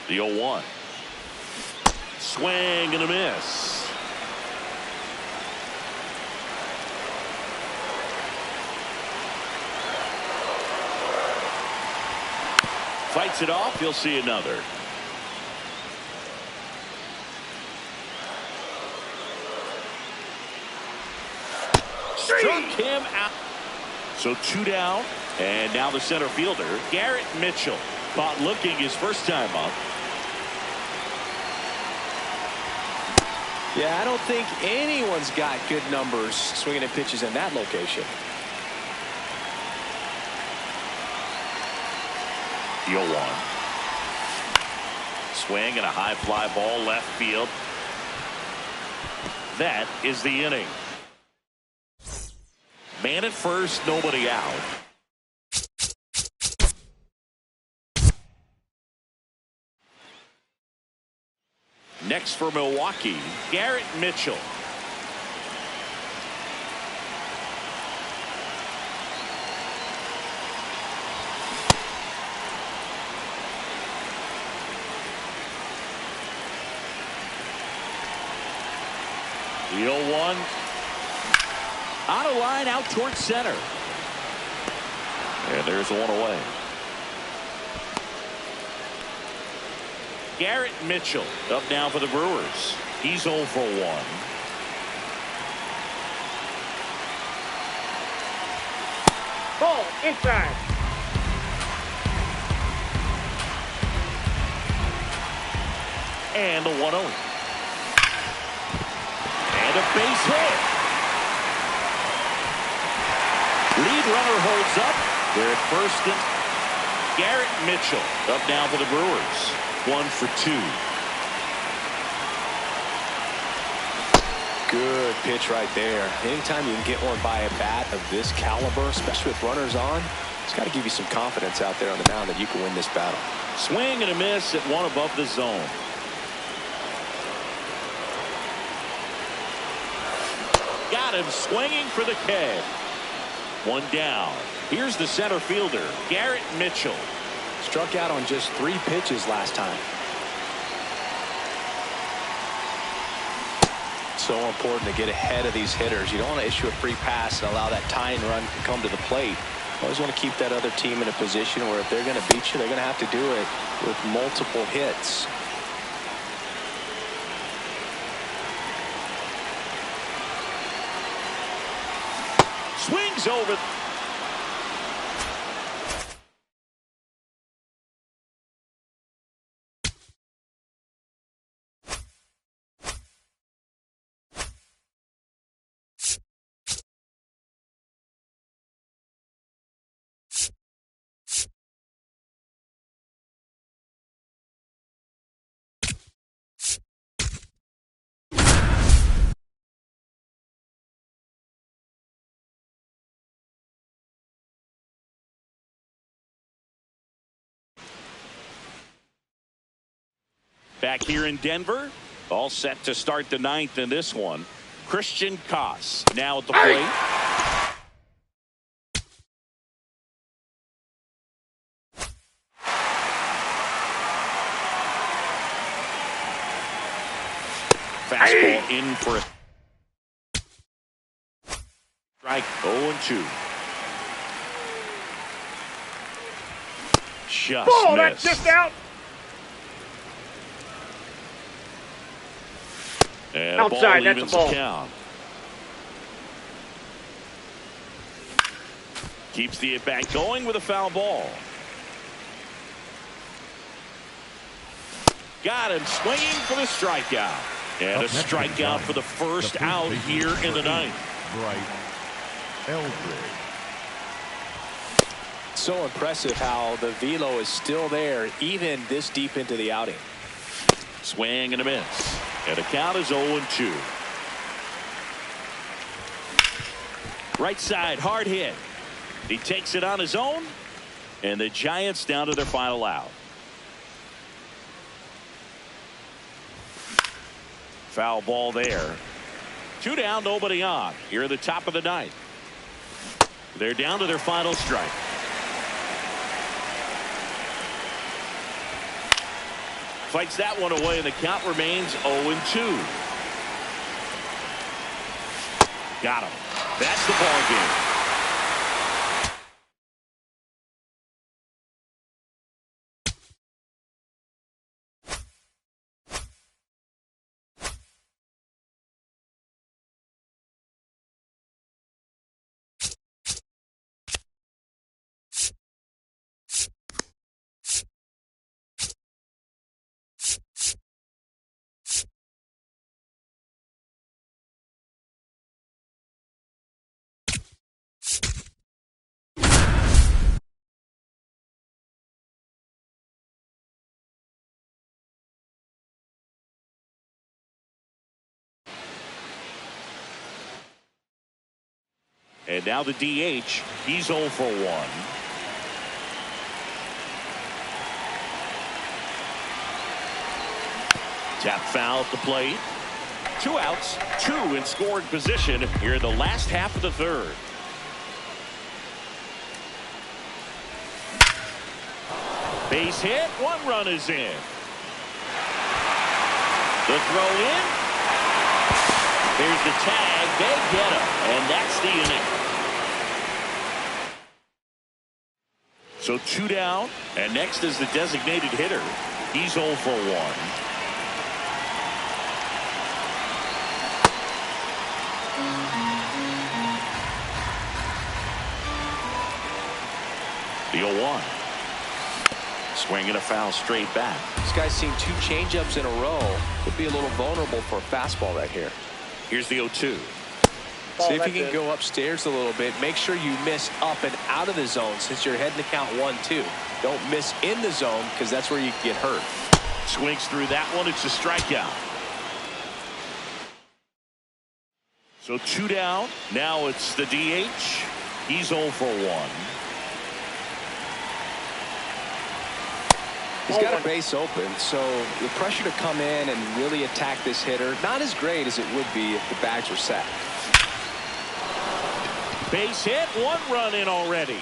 The 0-1. Swing and a miss. Fights it off. He'll see another. Struck him out. So 2 down. And now the center fielder, Garrett Mitchell. Caught looking his first time up. Yeah, I don't think anyone's got good numbers swinging at pitches in that location. The 0-1. Swing and a high fly ball left field. That is the inning. Man at first, nobody out. Next for Milwaukee, Garrett Mitchell. The 0-1. Out of line, out towards center. And there's one away. Garrett Mitchell up now for the Brewers. He's 0 for 1. Ball inside. And the 1-0. And a base hit. Lead runner holds up. They're at first. Garrett Mitchell up now for the Brewers. 1 for 2. Good pitch right there. Anytime you can get one by a bat of this caliber, especially with runners on, it's got to give you some confidence out there on the mound that you can win this battle. Swing and a miss at 1 above the zone. Got him swinging for the K. 1 down. Here's the center fielder, Garrett Mitchell. Struck out on just 3 pitches last time. So important to get ahead of these hitters. You don't want to issue a free pass and allow that tying run to come to the plate. You always want to keep that other team in a position where if they're going to beat you, they're going to have to do it with multiple hits. Swings over. Back here in Denver, all set to start the 9th in this one. Christian Koss now at the plate. Fastball in for a strike. 0-2. Just Ball, missed. that's just out. And Outside, ball that's a evens ball. the count. Keeps the at-bat going with a foul ball. Got him swinging for the strikeout. And a strikeout for the first out here in the 9th. Bright Eldridge. So impressive how the velo is still there even this deep into the outing. Swing and a miss. And the count is 0-2. Right side, hard hit. He takes it on his own, and the Giants down to their final out. Foul ball there. 2 down, nobody on. Here at the top of the ninth. They're down to their final strike. Fights that one away, and the count remains 0-2. Got him. That's the ball game. And now the DH. He's 0 for 1. Tap foul at the plate. 2 outs, 2 in scoring position here in the last half of the third. Base hit. 1 run is in. The throw in. Here's the tag. They get him. And that's the inning. So 2 down. And next is the designated hitter. He's 0 for 1. The 0-1. Swinging a foul straight back. This guy's seen 2 changeups in a row. Could be a little vulnerable for a fastball right here. Here's the 0-2. See if you can go upstairs a little bit. Make sure you miss up and out of the zone since you're heading to count 1-2. Don't miss in the zone because that's where you can get hurt. Swings through that one. It's a strikeout. So 2 down. Now it's the DH. He's 0 for 1. He's got a base open, so the pressure to come in and really attack this hitter, not as great as it would be if the bags were set. Base hit. 1 run in already.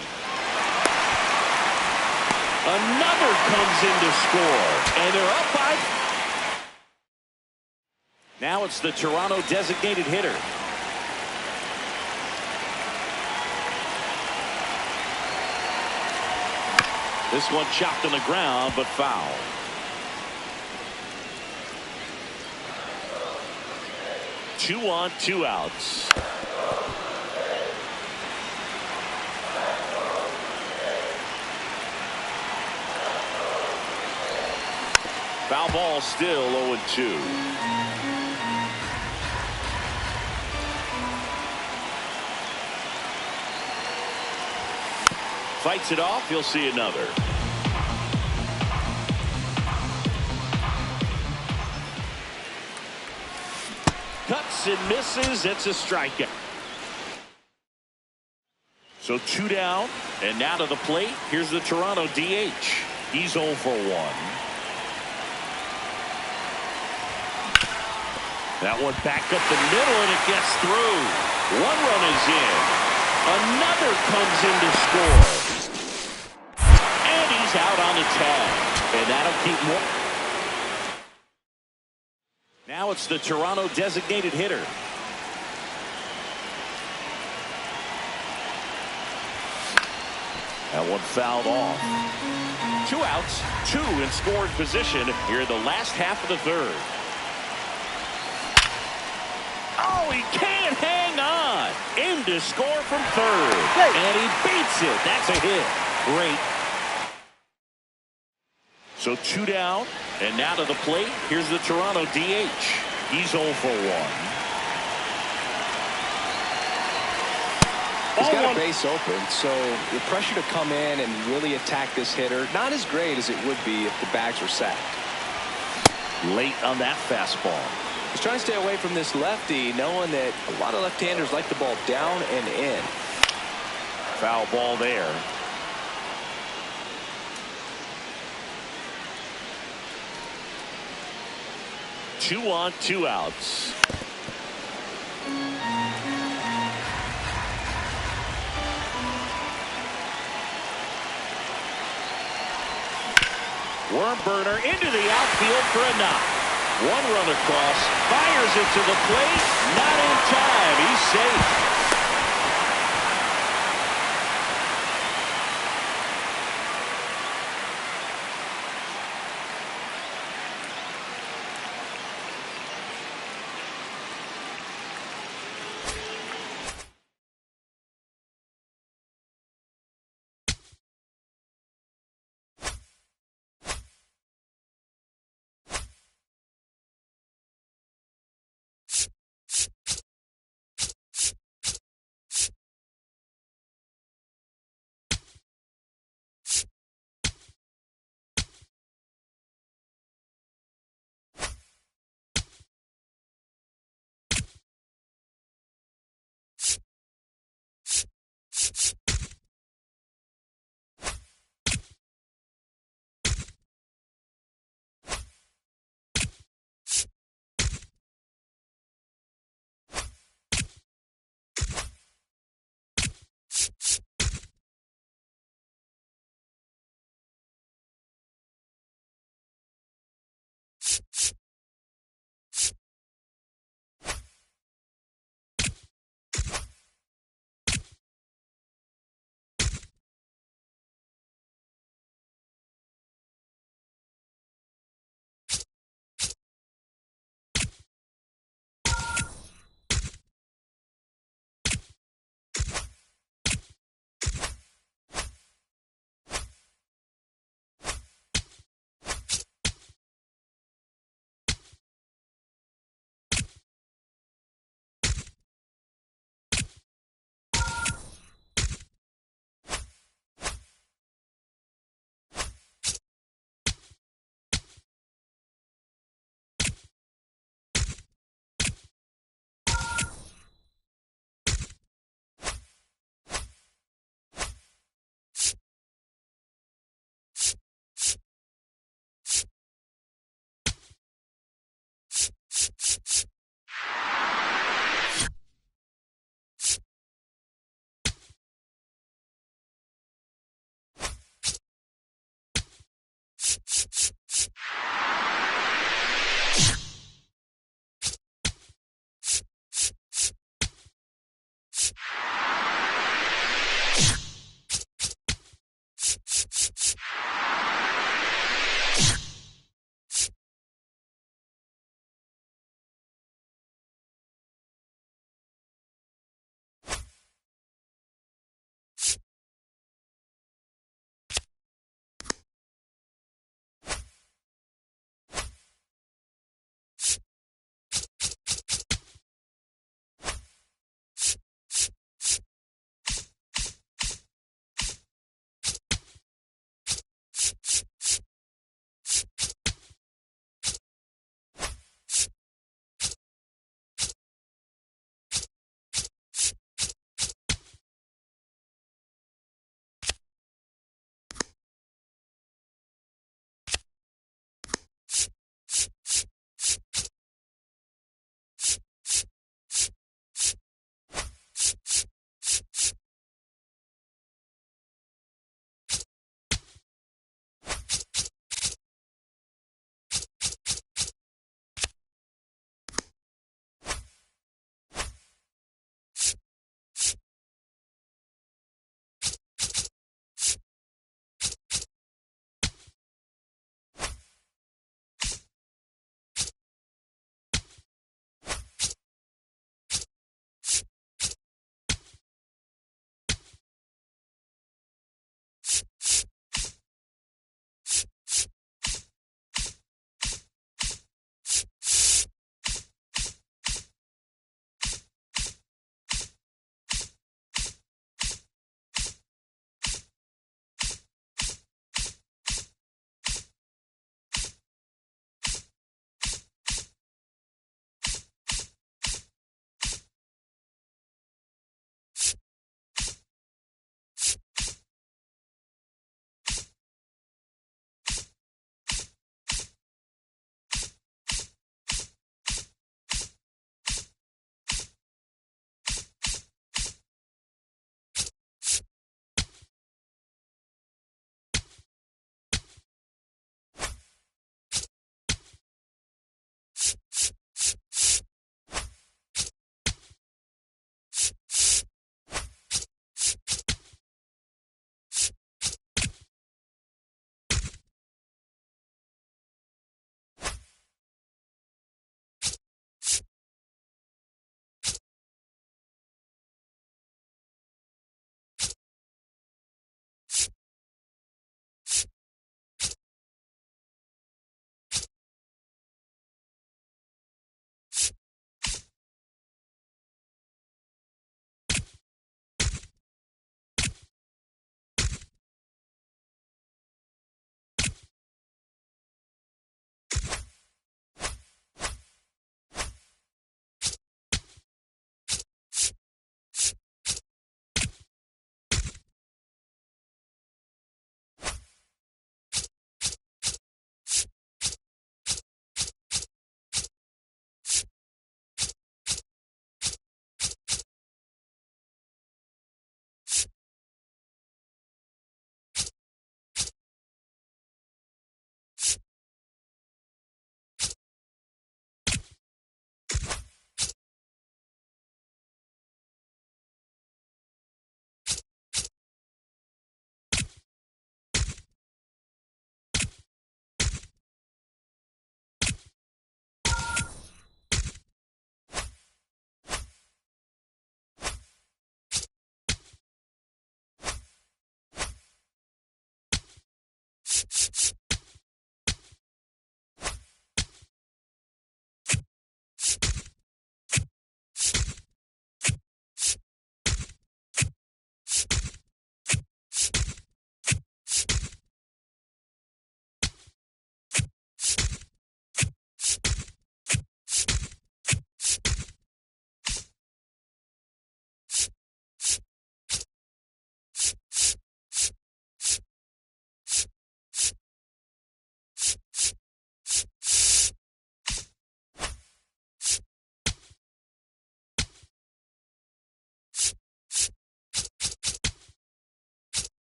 Another comes in to score, and they're up by. Now it's the Toronto designated hitter. This one chopped on the ground, but foul. Two on, 2 outs. Foul ball, still 0-2. Fights it off. You'll see another. Cuts and misses. It's a strikeout. So 2 down. And now to the plate. Here's the Toronto DH. He's 0 for 1. That one back up the middle, and it gets through. 1 run is in. Another comes in to score. And he's out on the tag. And that'll keep more. Now it's the Toronto designated hitter. That one fouled off. 2 outs, 2 in scoring position here in the last half of the third. Oh, he can't hang on. In to score from third. And he beats it. That's a hit. Great. So 2 down. And now to the plate. Here's the Toronto DH. He's 0 for 1. He's got a base open, so the pressure to come in and really attack this hitter, not as great as it would be if the bags were sacked. Late on that fastball. He's trying to stay away from this lefty, knowing that a lot of left-handers like the ball down and in. Foul ball there. Two on, two outs. Worm burner into the outfield for a knock. One run across, fires it to the plate. Not in time. He's safe.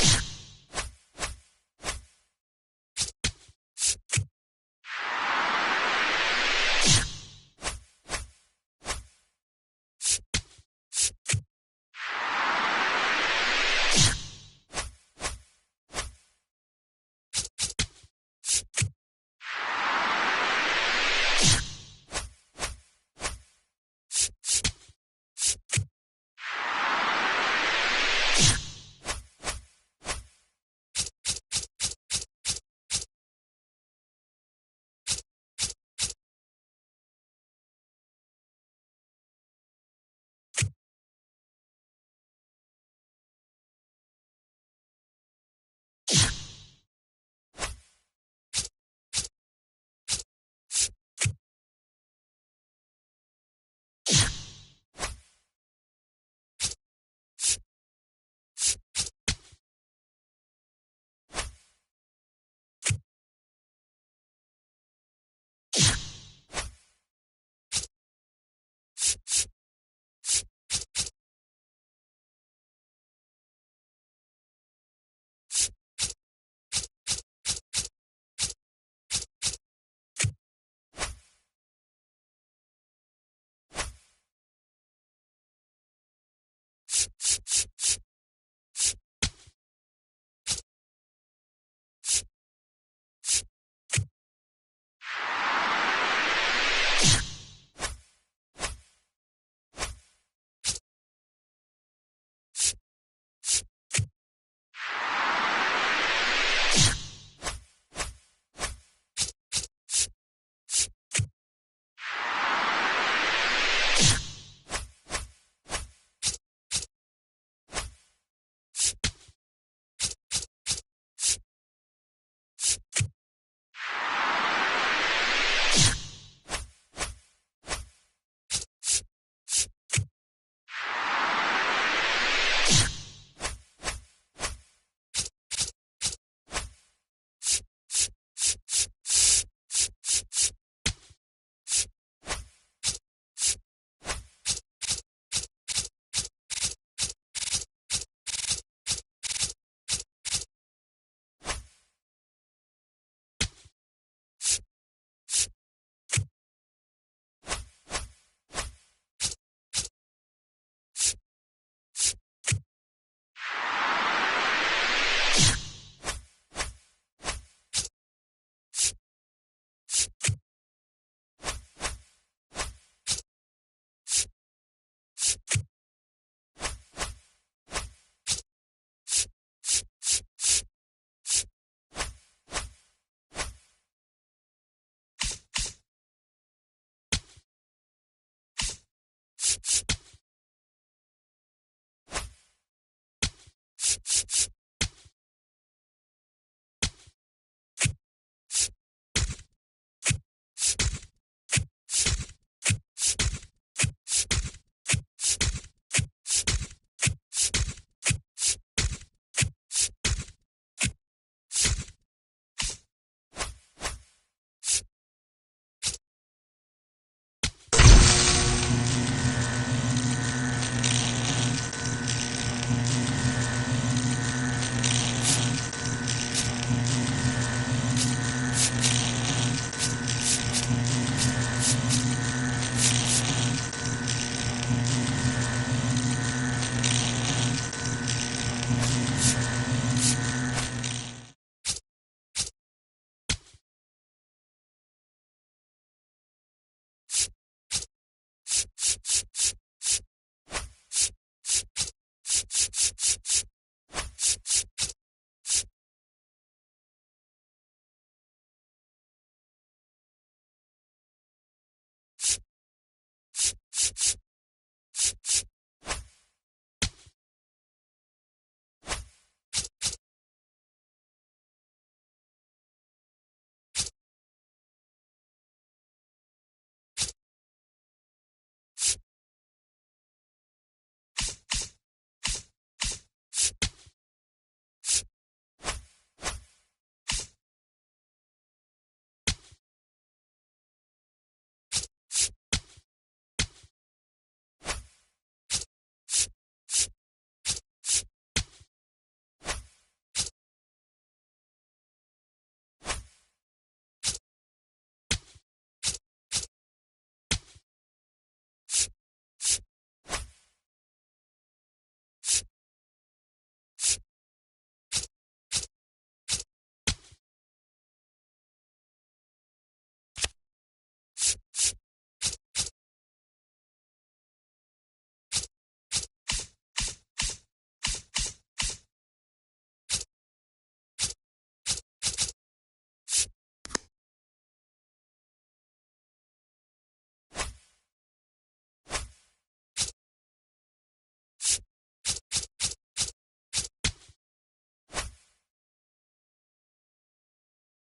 Bye.